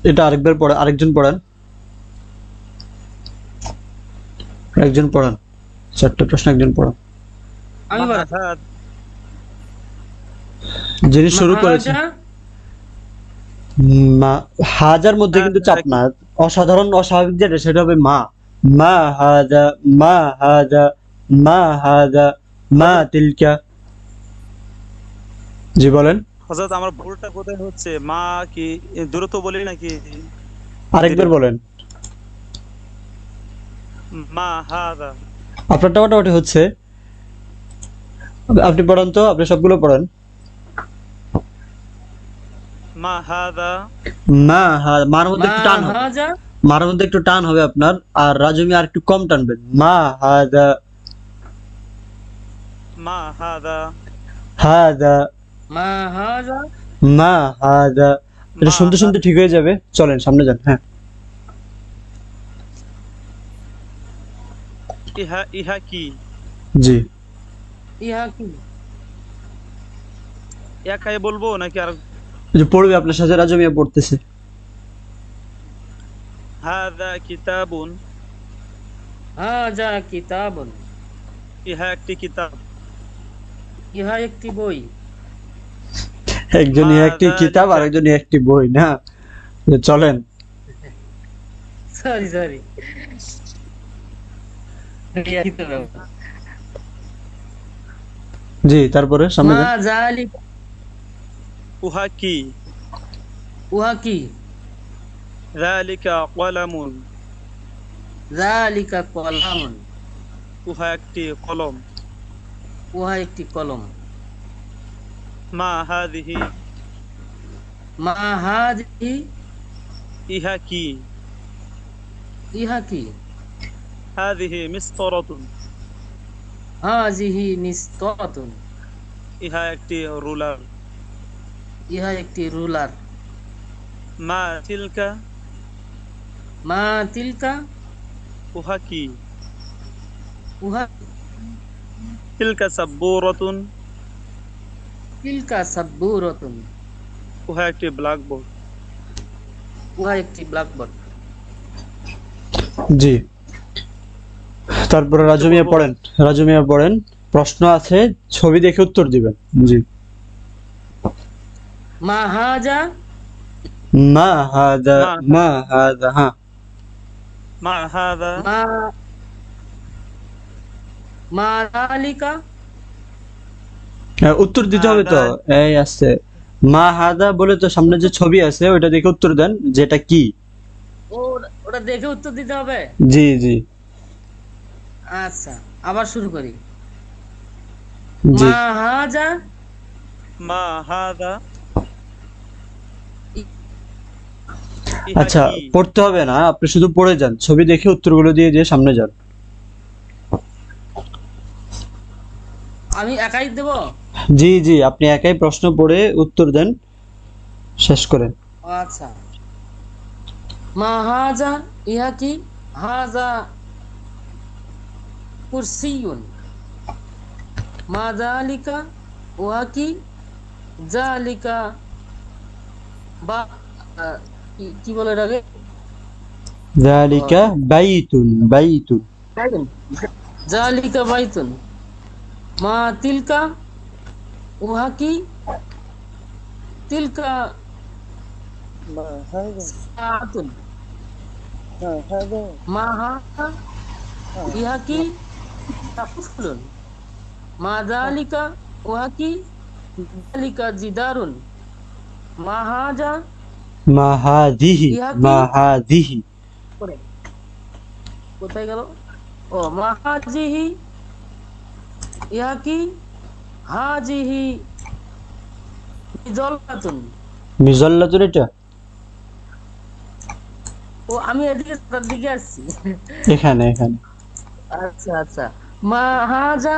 এটা আরেকবার পড়া, আরেকজন পড়ান, একজন পড়ান, চারটা প্রশ্ন একজন পড়ান। আমি ما বলছি। هذا যিনি শুরু করেছেন। মাহাজা, হাজার মধ্যে কিন্তু চাপ না, অসাধারণ অস্বাভাবিক যেটা সেটা হবে মা। মা হাদা, মা হাদা, মা হাদা, মা তিলকা। জি বলেন, হযরত আমার ভুলটা কোথায় হচ্ছে? মা কি দ্রুত বলি নাকি? আরেকবার বলেন। মা হাদা আপনারটা মোটামুটি হচ্ছে, আপনি পড়ান তো, আপনি সবগুলো পড়ান। মা হাদা মা মার মধ্যে একটু টান হবে, মাহাজা, মার মধ্যে একটু টান হবে আপনার, আর রাজমি আর একটু কম টানবেন। মা হাদা, মা হাদা হাদা, মাহাজা, মা হাদা। এটা মা শুনতে শুনতে ঠিক হয়ে যাবে, চলেন সামনে যান। হ্যাঁ, ইহা ইহা কি? জি ইহা কি? একাই বলবো নাকি আর? এই যে পড়বে আপনার সাথে রাজমিয়া পড়তেছে। হাদা কিতাবুন, হাজা কিতাবুন, ইহা একটি কিতাব। ইহা একটি বই। একজনই একটি কিতাব আর একজনই একটি বই না, যে চলেন। সরি সরি, জি, তারপরে সামনে মা যান। যালিকা, উহা কি? উহা কি? যালিকা কলামুন, যালিকা কলামুন, উহা একটি কলম। উহা একটি কলম। মা হাদিহি, মা হাযিহি, ইহা কি? ইহা কি? হাদিহি মিসতারাতুন, হাযিহি মিসতারাতুন, ইহা একটি রুলার। ইহা একটি রুলার। মা তিলকা, মা তিলকা, উহা কি? উহা তিলকা সাব্বুরাতুন, তিলকা সাব্বুরাতুন, উহা একটি ব্ল্যাকবোর্ড। উহা একটি ব্ল্যাকবোর্ড। জি, তারপরে রাজমিয়া পড়েন, রাজমিয়া পড়েন। প্রশ্ন আছে, ছবি দেখে উত্তর দিবেন। জি। মা হাজা, মা হাদা, মা হাদা, হ্যাঁ। মা হাদা মা মা যালিকা, উত্তর দিতে হবে তো। এই আছে মা হাদা বলে তো সামনে যে ছবি আছে ওইটা দেখে উত্তর দেন যেটা কি। ওটা দেখে উত্তর দিতে হবে। জি জি আচ্ছা, আবার শুরু করি। জি। মা হাজা মা হাদা আচ্ছা পড়তে হবে না, আপনি শুধু পড়ে যান, ছবি দেখে উত্তরগুলো দিয়ে দিয়ে সামনে যান। আমি একাই দেব? জি জি আপনি একাই প্রশ্ন পড়ে উত্তর দেন, শেষ করেন। আচ্ছা, মা হাজা ইহা কি? হাজা কুরসিয়ুন। মা জালিকা উহা কি? জালিকা বা কি বলে এটাকে? যালিকা বাইতুন বাইতুন। জালিকা বাইতুন। মা তিলকা উহা কি? তিলকা সাআতুন। মা হাজা ইহা কি? তাকুফলুন। মা জালিকা উহা কি? জালিকা জিদারুন। মা হাজা মাহাদিহি ইহা কি? মাহাদিহি। কোথায় গেল? ও মা হাজিহি ইহা কি? হাজিহি মিজল্লাতুন। মিজাল্লাতুন এটা? ও আমি এদিকে তার দিকে আসছি। এখানে এখানে। আচ্ছা আচ্ছা, মা হাজা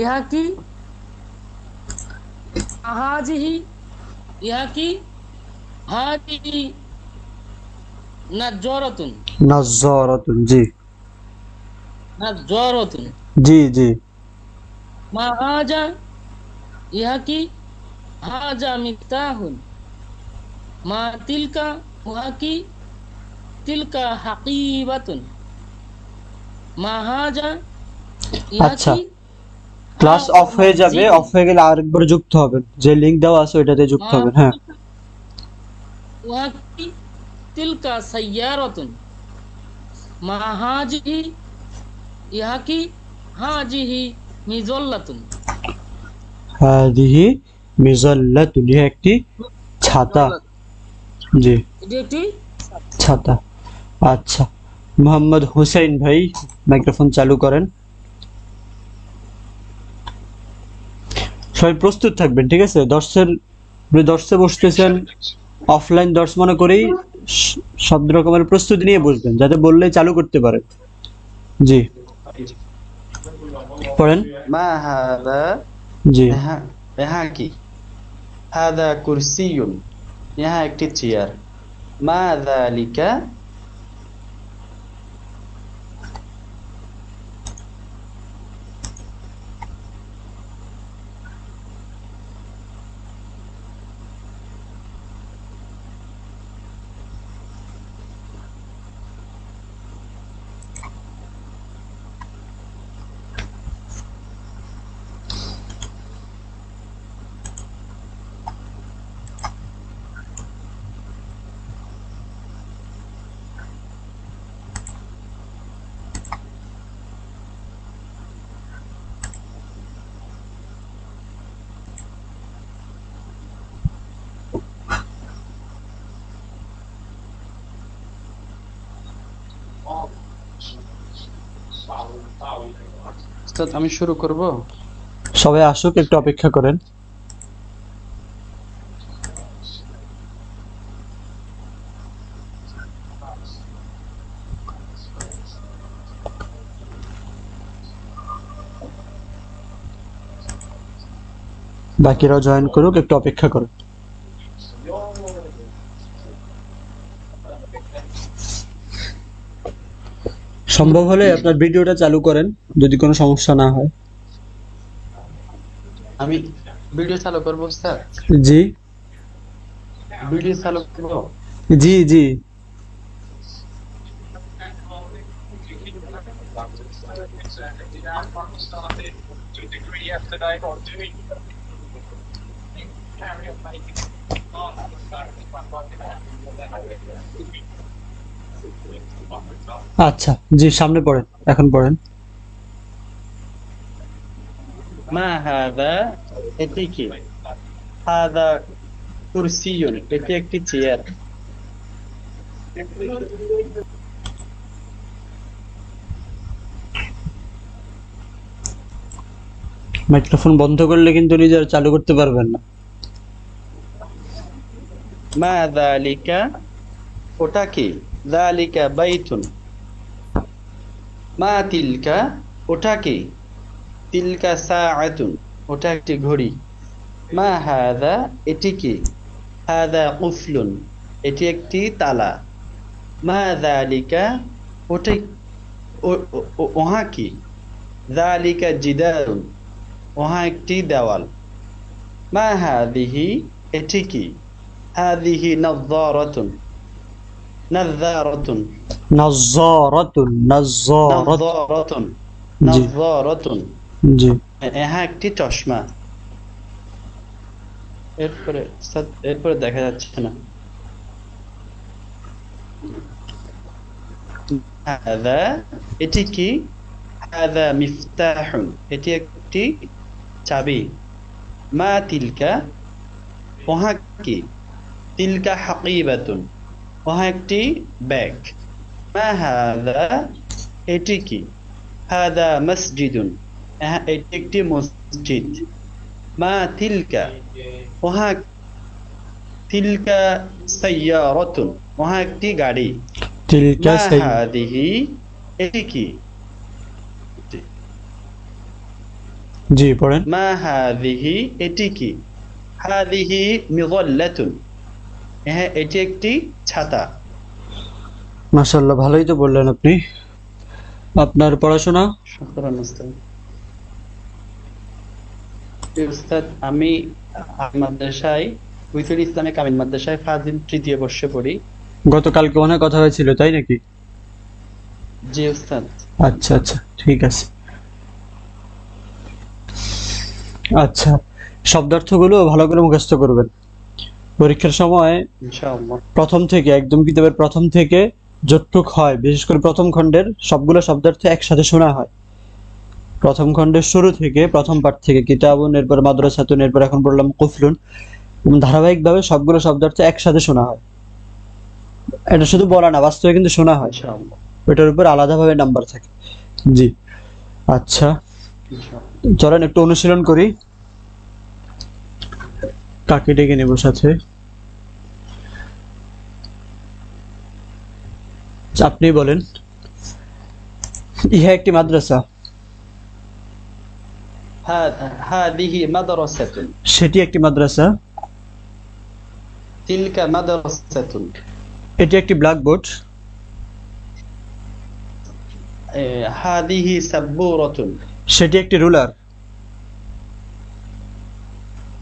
ইহা কি? হাজিহি ইহা কি? হাজিহি নাজ্জারাতুন। নাজ্জারাতুন জি নাজ্জারাতুন। জি জি। মা হাজা ইহা কি? হাজা মিফতাহুন। মা তিলকা উহা কি? তিলকা হাকিবাতুন। মা হাজা ইহা আচ্ছা কি? ক্লাস হাজা অফ হয়ে যাবে, মসজিদুন। অফ হয়ে গেলে আরেকবার যুক্ত হবেন, যে লিংক দেওয়া আছে ওইটাতে যুক্ত মা হবেন। হ্যাঁ উহা কি? তিলকা সাইয়ারাতুন। মা হাজিহি ইহা কি? হাজিহি মিজল্লাতুন। হাদিহি মিজাল্লাতুন, ইহা একটি ছাতা। জি এটি একটি ছাতা। আচ্ছা মোহাম্মদ হোসেন ভাই মাইক্রোফোন চালু করেন। সবাই প্রস্তুত থাকবেন, ঠিক আছে? দর্শে বসতেছেন, অফলাইন দর্শ মনে করেই সব রকমের প্রস্তুতি নিয়ে বসবেন, যাতে বললেই চালু করতে পারে। জি পড়েন। মা হাদা জি ইহা ইহা কি? হাদা কুরসিয়ুন। ইহা একটি চেয়ার। মা যালিকা উস্তাদ আমি শুরু করব। সবাই আসুক, একটু অপেক্ষা করেন। বাকিরাও জয়েন করুক, একটু অপেক্ষা করুন। সম্ভব হলে আপনার ভিডিওটা চালু করেন, যদি কোনো সমস্যা না হয়। আমি ভিডিও চালু করব স্যার। জি ভিডিও চালু করব। জি জি আচ্ছা জি সামনে পড়েন, এখন পড়েন। মা হাদা এটি কি? হাদা কুরসিয়ুন এটি একটি চেয়ার। মাইক্রোফোন বন্ধ করলে কিন্তু নিজে আর চালু করতে পারবেন না। মা যালিকা ওটা কি? যালিকা বাইতুন। মা তিলকা ওটা কি? তিলকা সাআতুন ওটা একটি ঘড়ি। মা হাদা এটি কি? হাদা কুফলুন এটি একটি তালা। মা যালিকা ওটা ওহা কি? যালিকা জিদারুন ওহা একটি দেওয়াল। মা হাদিহি এটি কি? হাদিহি নাযযারাতুন নাযযারাতুন নাযযারাতুন নাযযারাত নাযযারাতুন জি নাযযারাতুন জি। ইহা একটি চশমা। এরপরে দেখা যাচ্ছে না। হাদা এটি কি? হাদা মিফতাহুন এটি একটি চাবি। মা তিলকা ওহা কি? তিলকা হাকিবাতুন ওহা একটি ব্যাগ। মা হাদা এটি কি? হাদা মসজিদুন এটি একটি মসজিদ। মা তিলকা ওহা তিলকা সাইয়ারাতুন ওহা একটি গাড়ি। তিলকা মা সাই হাদিহি এটি কি? জি পড়েন। মা হাদিহি এটি কি? হাদিহি মিযাল্লাতুন হ্যাঁ এটি একটি ছাতা। মাশাআল্লাহ, ভালোই তো বললেন আপনি। আপনার পড়াশোনা? শুকরান উস্তাদ। উস্তাদ আমি মাদ্রাসায় উইথুল ইসলামে কামিল মাদ্রাসায় ফাজিল তৃতীয় বর্ষে পড়ি। গতকালকে মনে হয় কথা হয়েছিল, তাই নাকি? জি উস্তাদ। আচ্ছা আচ্ছা, ঠিক আছে। আচ্ছা, শব্দার্থগুলো ভালো করে মুখস্থ করবেন। পরীক্ষার সময় ইনশাআল্লাহ। প্রথম থেকে একদম কিতাবের প্রথম থেকে যতটুক হয়, বিশেষ করে প্রথম খণ্ডের সবগুলো শব্দার্থ একসাথে শোনা হয়। প্রথম খণ্ডের শুরু থেকে, প্রথম পাঠ থেকে, কিতাবুন, এরপর মাদ্রাসাতুন, এরপর এখন বললাম কুফলুন, ধারাবাহিকভাবে সবগুলো শব্দার্থ একসাথে শোনা হয়। এটা শুধু বলা না, বাস্তবে কিন্তু শোনা হয়। ইনশাআল্লাহ ওটার উপর আলাদাভাবে নাম্বার থাকে। জি আচ্ছা, ইনশাআল্লাহ। চলেন একটু অনুশীলন করি। কাকে ডেকে নেব সাথে? আপনি বলেন। ইহা একটি মাদ্রাসা। হাদিহি মাদ্রাসাতুন সেটি একটি মাদ্রাসা। তিলকা মাদ্রাসাতুন এটি একটি ব্ল্যাকবোর্ড। হাদিহি সাব্বুরাতুন সেটি একটি রুলার।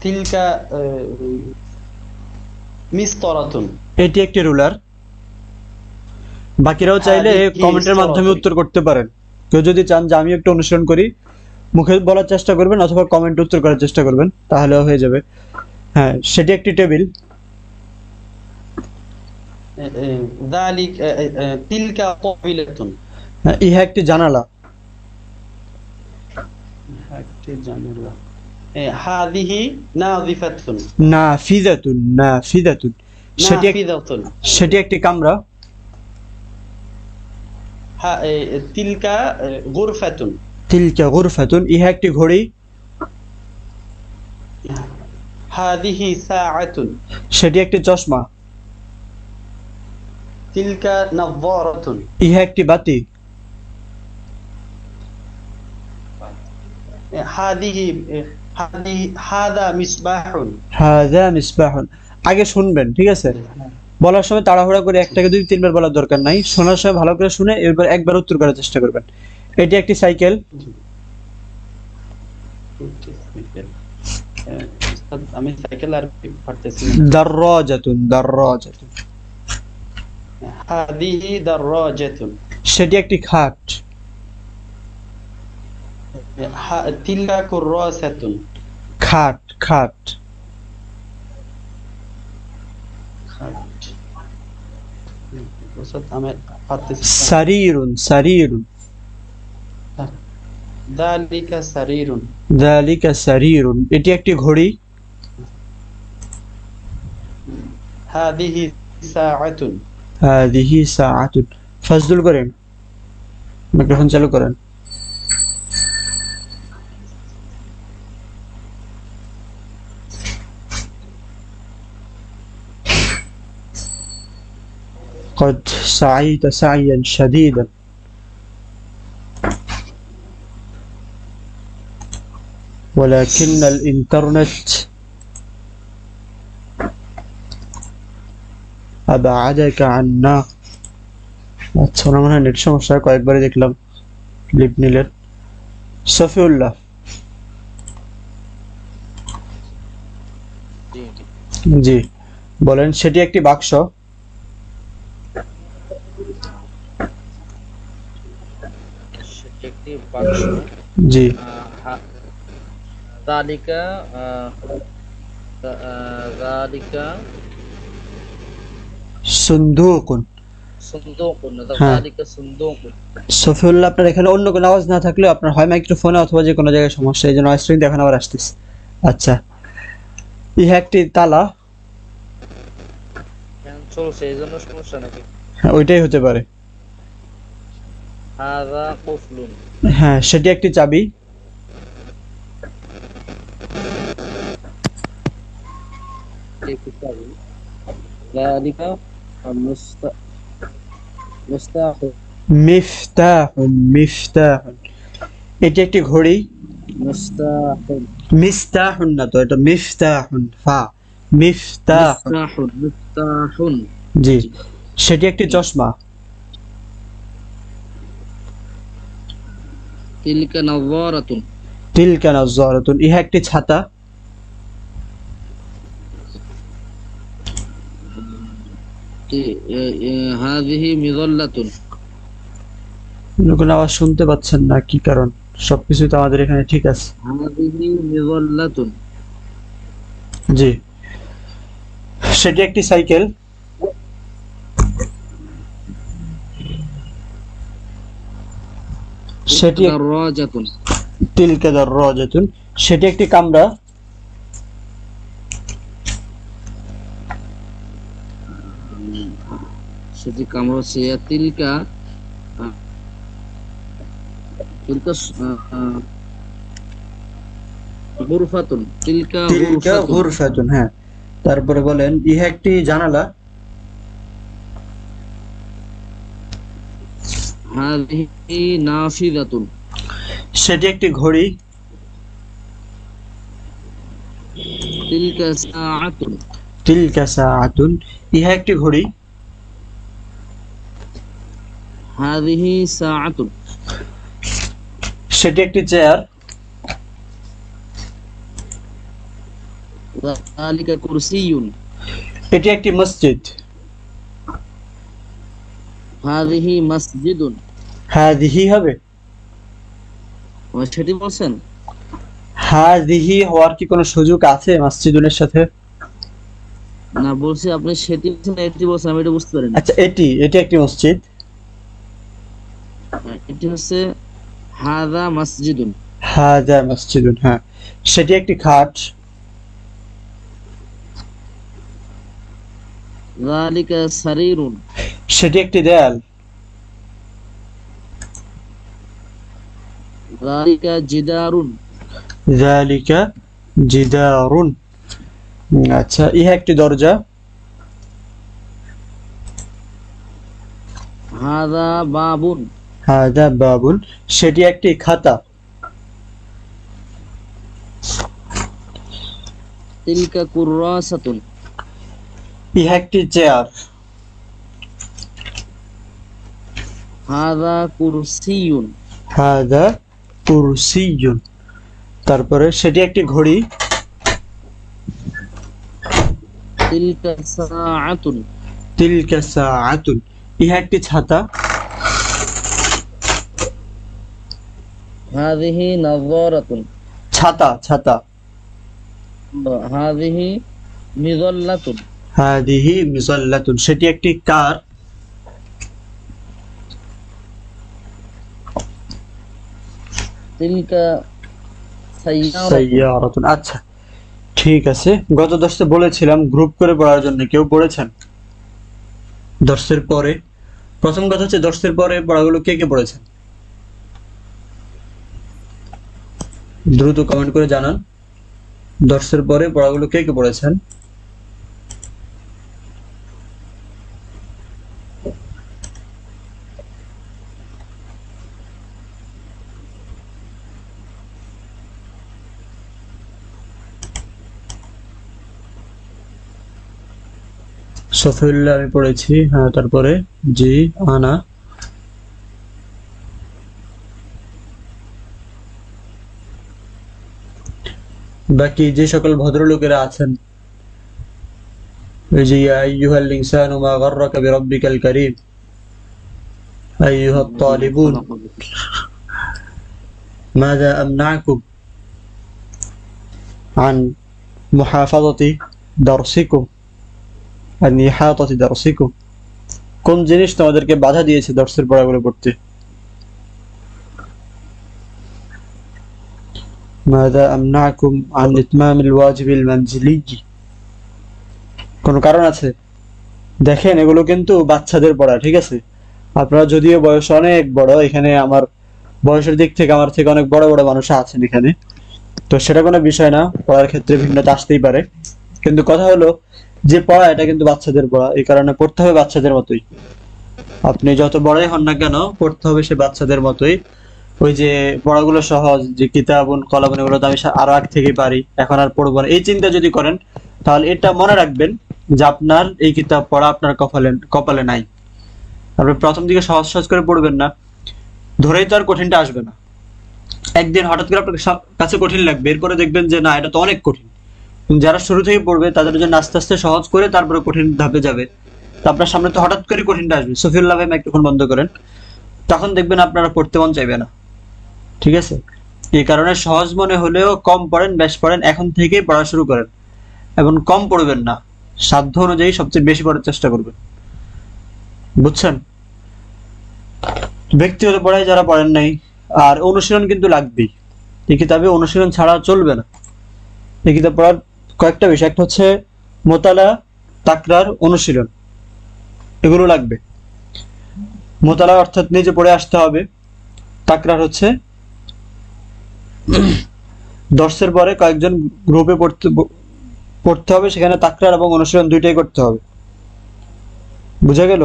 তিলকা মিসতারাতুন এটি একটি রুলার। বাকিরাও চাইলে হাদিহি কমেন্টের মাধ্যমে সিরাতুন। উত্তর করতে পারেন। কেউ যদি চান যে আমি একটু অনুসরণ করি, মুখে বলার চেষ্টা করবেন অথবা কমেন্ট উত্তর করার চেষ্টা করবেন, তাহলেও হয়ে যাবে। হ্যাঁ, সেটি একটি টেবিল। ذلك تلك طاولة হ্যাঁ, ইহা একটি জানালা। একটি জানালা। هذه ناظفة নাফিজাতুন নাফিজাতুন نافذة সেটি একটি কামরা। تلك غرفة তিলকা গুরফাতুন ইহা একটি ঘড়ি। هذه ساعة সেটি একটি চশমা। تلك نظارة ইহা একটি বাতি। هذا مصباح হাযা মিসবাহুন। আগে শুনবেন, ঠিক আছে? বলার সময় তাড়াহুড়া করে একটাকে দুই তিনবার বলার দরকার নাই। শোনার সময় ভালো করে শুনে এরপর একবার উত্তর করার চেষ্টা করবেন। এটি একটি সাইকেল। আমি সাইকেল আর পারতেছি না। দাররাজাতুন দাররাজাতুন هذه دراجة সেটি একটি খাট। تلك كراسة খাট খাট আমি পারতেছি না। সারিরুন সারিরুন যালিকা সারিরুন। যালিকা সারিরুন, এটি একটি ঘড়ি। হাদিহি সাআতুন। হাদিহি সাআতুন। ফাজদুল করেন, মাইক্রোফোন চালু করেন। قد سعيت سعيا شديدا. ولكن الإنترنت أبعدك عنا. আচ্ছা, ওনার মনে হয় নেট সমস্যা, কয়েকবারই দেখলাম ক্লিপ নিলেন। সফিউল্লাহ, জি বলেন। সেটি একটি বাক্স। সেটি একটি বাক্স। জি। যালিকা যালিকা সুন্দুকুন। সুন্দুকুন। হ্যাঁ। যালিকা সুন্দুকুন। সফিউল্লাহ, আপনার এখানে অন্য কোনো আওয়াজ না থাকলেও আপনার হয় মাইক্রোফোনে অথবা যে কোনো জায়গায় সমস্যা, এই জন্য নয়েজ রিং এখন আবার আসতেছে। আচ্ছা, ইহা একটি তালা। ফ্যান চলছে এই জন্য সমস্যা নাকি? হ্যাঁ, ওইটাই হতে পারে। হাযা কুফলুন। হ্যাঁ, সেটি একটি চাবি। একটি চাবি। যালিকা মুস্তাহুন। মিফতাহুন। মিফতাহুন, এটি একটি ঘড়ি। মুস্তাহুন। মিফতাহুন না তো, এটা মিফতাহুন। ফা মিফতাহুন। মুস্তাহুন। মুস্তাহুন। জি। সেটি একটি চশমা। তিলকা নাযারাতুন। তিলকা নাযারাতুন, ইহা একটি ছাতা। হাযিহি মিযাল্লাতুন। কোনো আওয়াজ শুনতে পাচ্ছেন না, কি কারণ? সবকিছু তো আমাদের এখানে ঠিক আছে। হাযিহি মিযাল্লাতুন। জি। সেটি একটি সাইকেল। সেটি দাররাজাতুন। তিলকা দাররাজাতুন, সেটি একটি কামরা। সেটি কামরা হচ্ছে তিলকা তিলকা গুরফাতুন। তিলকা তিলকা গুরফাতুন। গুরফাতুন, হ্যাঁ। তারপরে বলেন, ইহা একটি জানালা। হাযিহি নাফিযাতুন। সেটি একটি ঘড়ি। তিলকা সাআতুন। তিলকা সাআতুন, ইহা একটি ঘড়ি। হাযিহি সাআতুন। সেটি একটি চেয়ার। যালিকা কুরসিয়ুন। এটি একটি মসজিদ। হাযিহি মাসজিদুন। হাদিহি হবে। সেটি বলছেন? হাদিহি হওয়ার কি কোনো সুযোগ আছে মসজিদুনের সাথে? না, বলছি আপনি সেটি বলছেন এটি বলছেন, আমি এটা বুঝতে পারিনি। আচ্ছা, এটি একটি মসজিদ। এটি হচ্ছে হাযা মাসজিদুন। হাযা মসজিদুন, হ্যাঁ। সেটি একটি খাট। যালিকা সারিরুন। সেটি একটি দেয়াল। যালিকা জিদারুন। যালিকা জিদারুন। আচ্ছা, ইহা একটি দরজা। হাযা বাবুন। হাযা বাবুন, সেটি একটি খাতা। তিলকা কুররাসাতুন। ইহা একটি চেয়ার। হাযা কুরসিয়ুন। হাযা কুরসিয়ুন। তারপরে সেটি একটি ঘড়ি। তিলকা সাআতুন। তিলকা সাআতুন, ইহা একটি ছাতা। হাযিহি নাযারাতুন। ছাতা, ছাতা। হাযিহি মিযাল্লাতুন। হাদিহি মিযাল্লাতুন, সেটি একটি কার। তিলকা সাইয়ারাতুন। সাইয়ারাতুন। আচ্ছা ঠিক আছে, গত দর্শে বলেছিলাম গ্রুপ করে পড়ার জন্য, কেউ পড়েছেন দর্শের পরে? প্রথম কথা হচ্ছে দর্শের পরে পড়াগুলো কে কে পড়েছেন দ্রুত কমেন্ট করে জানান। দর্শের পরে পড়াগুলো কে কে পড়েছেন? সফিউল্লাহ আমি পড়েছি, হ্যাঁ। তারপরে জি আনা, বাকি যে সকল ভদ্রলোকেরা আছেন, ওই যে ইয়া আইয়ুহাল ইনসানু মা গাররাকা বিরাব্বিকাল কারীম, আইয়ুহাত তালিবুন মাযা আমনাকুম আন মুহাফাযাতি দারসিকুম আন ইহাতাতি দারসিকুম, কোন জিনিস তোমাদেরকে বাধা দিয়েছে দর্শের পড়াগুলো পড়তে? মাযা আমনাকুম আন ইতমামিল ওয়াজিবিল মানজিলি, কোন কারণ আছে? দেখেন এগুলো কিন্তু বাচ্চাদের পড়া, ঠিক আছে? আপনারা যদিও বয়স অনেক বড়, এখানে আমার বয়সের দিক থেকে আমার থেকে অনেক বড় বড় মানুষ আছেন এখানে, তো সেটা কোনো বিষয় না, পড়ার ক্ষেত্রে ভিন্নতা আসতেই পারে, কিন্তু কথা হলো যে পড়া এটা কিন্তু বাচ্চাদের পড়া, এই কারণে পড়তে হবে বাচ্চাদের মতোই। আপনি যত বড়ই হন না কেন পড়তে হবে সে বাচ্চাদের মতোই। ওই যে পড়াগুলো সহজ, যে কিতাবুন কলামুন, এগুলো তো আমি আরো আগ থেকেই পারি, এখন আর পড়বো না, এই চিন্তা যদি করেন তাহলে এটা মনে রাখবেন যে আপনার এই কিতাব পড়া আপনার কপালে নাই। আপনি প্রথম দিকে সহজ সহজ করে পড়বেন না, ধরেই তো আর কঠিনটা আসবে না। একদিন হঠাৎ করে আপনার কাছে কঠিন লাগবে, এরপরে দেখবেন যে না এটা তো অনেক কঠিন। যারা শুরু থেকে পড়বে তাদের জন্য আস্তে আস্তে সহজ করে তারপরে কঠিন ধাপে যাবে, তো আপনার সামনে তো হঠাৎ করে কঠিনটা আসবে। সফিউল্লাহ ভাই মাইক্রোফোন বন্ধ করেন, তখন দেখবেন আপনারা পড়তে মন চাইবে না, ঠিক আছে? এই কারণে সহজ মনে হলেও কম পড়েন, বেশ পড়েন, এখন থেকেই পড়া শুরু করেন, এবং কম পড়বেন না, সাধ্য অনুযায়ী সবচেয়ে বেশি পড়ার চেষ্টা করবেন, বুঝছেন? ব্যক্তিগত পড়ায় যারা পড়েন নাই, আর অনুশীলন কিন্তু লাগবেই, এই কিতাবে অনুশীলন ছাড়া চলবে না। এই কিতাব পড়ার কয়েকটা বিষয়, একটা হচ্ছে মোতালা, তাকরার, অনুশীলন, এগুলো লাগবে। মোতালা অর্থাৎ নিজে পড়ে আসতে হবে, তাকরার হচ্ছে দর্শের পরে কয়েকজন গ্রুপে পড়তে হবে, সেখানে তাকরার এবং অনুশীলন দুইটাই করতে হবে, বুঝা গেল?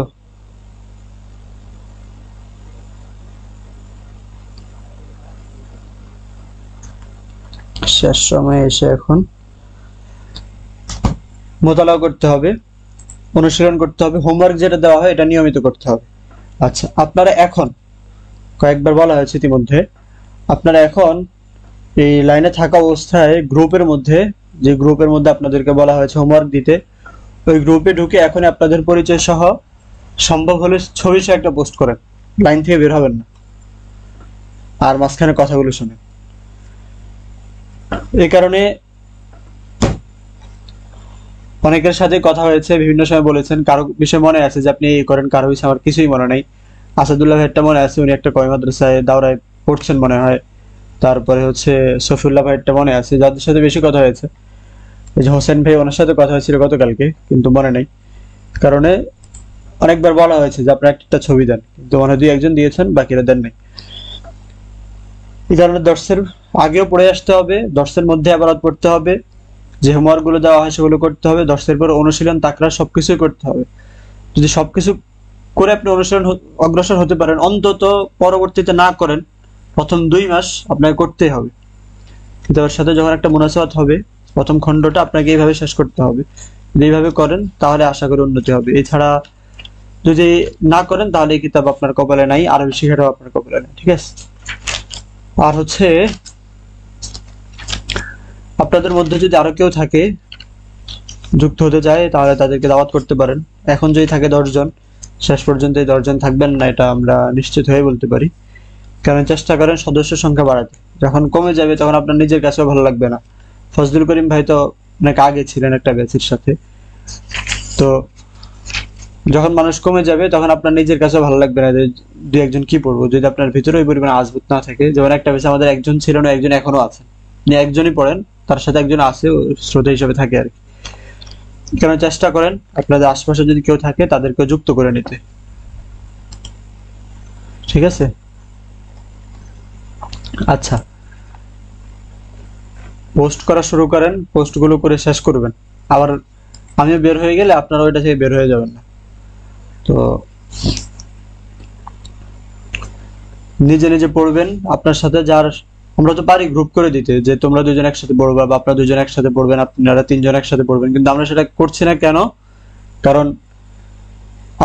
শেষ সময় এসে এখন মোতালাও করতে হবে, অনুশীলন করতে হবে, হোমওয়ার্ক যেটা দেওয়া হয় এটা নিয়মিত করতে হবে। আচ্ছা, আপনারা এখন কয়েকবার বলা হয়েছে ইতিমধ্যে, আপনারা এখন এই লাইনে থাকা অবস্থায় গ্রুপের মধ্যে, যে গ্রুপের মধ্যে আপনাদেরকে বলা হয়েছে হোমওয়ার্ক দিতে, ওই গ্রুপে ঢুকে এখন আপনাদের পরিচয় সহ সম্ভব হলে ছবি সহ একটা পোস্ট করেন, লাইন থেকে বের হবেন না, আর মাঝখানে কথাগুলো শুনে। এই কারণে অনেকের সাথে কথা হয়েছে, বিভিন্ন সময় বলেছেন, কারো বিষয় মনে আছে যে আপনি এই করেন, কারো বিষয় আমার কিছুই মনে নাই। আসাদুল্লাহ ভাইয়েরটা মনে আছে, উনি একটা কয় মাদ্রাসায় দাওরায় পড়ছেন মনে হয়। তারপরে হচ্ছে সফিউল্লাহ ভাইয়েরটা মনে আছে, যাদের সাথে বেশি কথা হয়েছে। এই যে হোসেন ভাই, ওনার সাথে কথা হয়েছিল গতকালকে, কিন্তু মনে নেই, কারণে অনেকবার বলা হয়েছে যে আপনার একটা ছবি দেন, কিন্তু মনে দুই একজন দিয়েছেন, বাকিরা দেন নাই। এই কারণে দর্শের আগেও পড়ে আসতে হবে, দর্শের মধ্যে আবার পড়তে হবে, যে হোমওয়ার্ক গুলো দেওয়া হয় সেগুলো করতে হবে, দর্শের পর অনুশীলন, তাকরার সবকিছুই করতে হবে। যদি সবকিছু করে আপনি অনুশীলন অগ্রসর হতে পারেন, অন্তত পরবর্তীতে না করেন, প্রথম 2 মাস আপনাকে করতেই হবে। কিতাবের সাথে যখন একটা মুনাসাবাত হবে, প্রথম খণ্ডটা আপনাকে এইভাবে শেষ করতে হবে। যদি এইভাবে করেন তাহলে আশা করি উন্নতি হবে। এছাড়া যদি না করেন তাহলে এই কিতাব আপনার কপালে নাই, আরবি শিখাটাও আপনার কপালে নাই, ঠিক আছে? আর হচ্ছে আপনাদের মধ্যে যদি আরো কেউ থাকে যুক্ত হতে চায় তাহলে তাদেরকে দাওয়াত করতে পারেন। এখন যদি থাকে 10 জন, শেষ পর্যন্ত এই 10 জন থাকবেন না, এটা আমরা নিশ্চিত হয়ে বলতে পারি। কারণ চেষ্টা করেন সদস্য সংখ্যা বাড়াতে, যখন কমে যাবে তখন আপনার নিজের কাছেও ভালো লাগবে না। ফজলুল করিম ভাই তো অনেক আগে ছিলেন একটা ব্যাচের সাথে, তো যখন মানুষ কমে যাবে তখন আপনার নিজের কাছে ভালো লাগবে না যে দু একজন কি পড়বো, যদি আপনার ভিতরে ওই পরিমাণ আজবুত না থাকে। যেমন একটা বেশি আমাদের একজন ছিল না, একজন এখনো আছে, আপনি একজনই পড়েন, তার সাথে একজন আছে, ও শ্রোতা হিসেবে থাকে আর কি। কেন চেষ্টা করেন আপনাদের আশপাশে যদি কেউ থাকে তাদেরকে যুক্ত করে নিতে, ঠিক আছে? আচ্ছা, পোস্ট করা শুরু করেন, পোস্টগুলো করে শেষ করবেন। আবার আমিও বের হয়ে গেলে আপনারা ওইটা থেকে বের হয়ে যাবেন না। তো নিজে নিজে পড়বেন, আপনার সাথে যার, আমরা তো পারি গ্রুপ করে দিতে যে তোমরা দুজন একসাথে পড়বা বা আপনারা দুজন একসাথে পড়বেন, আপনারা তিনজন একসাথে পড়বেন, কিন্তু আমরা সেটা করছি না। কেন? কারণ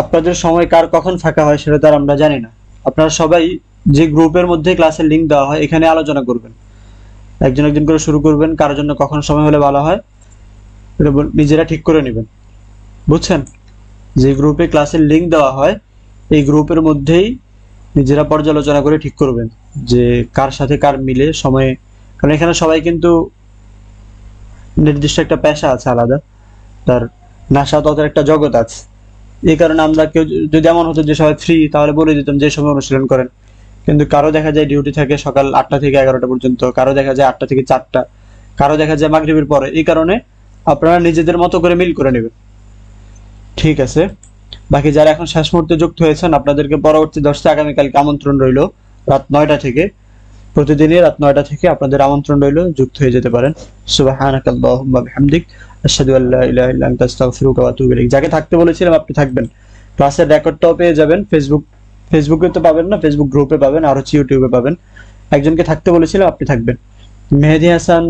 আপনাদের সময় কার কখন ফাঁকা হয় সেটা তো আর আমরা জানি না। আপনারা সবাই যে গ্রুপের মধ্যে ক্লাসের লিংক দেওয়া হয় এখানে আলোচনা করবেন, একজন একজন করে শুরু করবেন, কারোর জন্য কখন সময় হলে ভালো হয় এটা নিজেরা ঠিক করে নেবেন, বুঝছেন? যে গ্রুপে ক্লাসের লিংক দেওয়া হয় এই গ্রুপের মধ্যেই নিজেরা পর্যালোচনা করে ঠিক করবেন যে কার সাথে কার মিলে সময়ে। কারণ এখানে সবাই কিন্তু নির্দিষ্ট একটা পেশা আছে আলাদা, তার নাশা ততের একটা জগৎ আছে। এই কারণে আমরা কেউ যদি এমন হতো যে সবাই ফ্রি তাহলে বলে দিতাম যে সময় অনুশীলন করেন, কিন্তু কারো দেখা যায় ডিউটি থাকে সকাল 8টা থেকে 11টা পর্যন্ত, কারো দেখা যায় 8টা থেকে 4টা, কারো দেখা যায় মাগরিবের পরে। এই কারণে আপনারা নিজেদের মতো করে মিল করে নেবেন, ঠিক আছে? বাকি যারা এখন শেষ মুহূর্তে যুক্ত হয়েছেন আপনাদেরকে পরবর্তী দর্শে আগামীকালকে আমন্ত্রণ রইল রাত 9টা থেকে, প্রতিদিনই রাত 9টা থেকে আপনাদের আমন্ত্রণ রইল, যুক্ত হয়ে যেতে পারেন। সুবহানাকাল্লাহুম্মা বিহামদিক আশহাদু আল্লা ইলাহা ইল্লা আনতা আস্তাগফিরুকা ওয়া আতুবু ইলাইক। যাকে থাকতে বলেছিলাম আপনি থাকবেন, ক্লাসের রেকর্ডটাও পেয়ে যাবেন, ফেসবুকে তো পাবেন না, ফেসবুক গ্রুপে পাবেন, আর হচ্ছে ইউটিউবে পাবেন। একজনকে থাকতে বলেছিলাম, আপনি থাকবেন। মেহেদী হাসান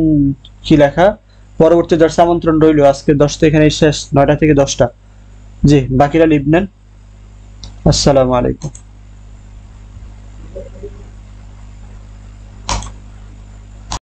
কি লেখা, পরবর্তী দর্শে আমন্ত্রণ রইল। আজকে 10টা এখানে শেষ, 9টা থেকে 10টা। জি, বাকিরা লিভ নেন। আসসালামু আলাইকুম।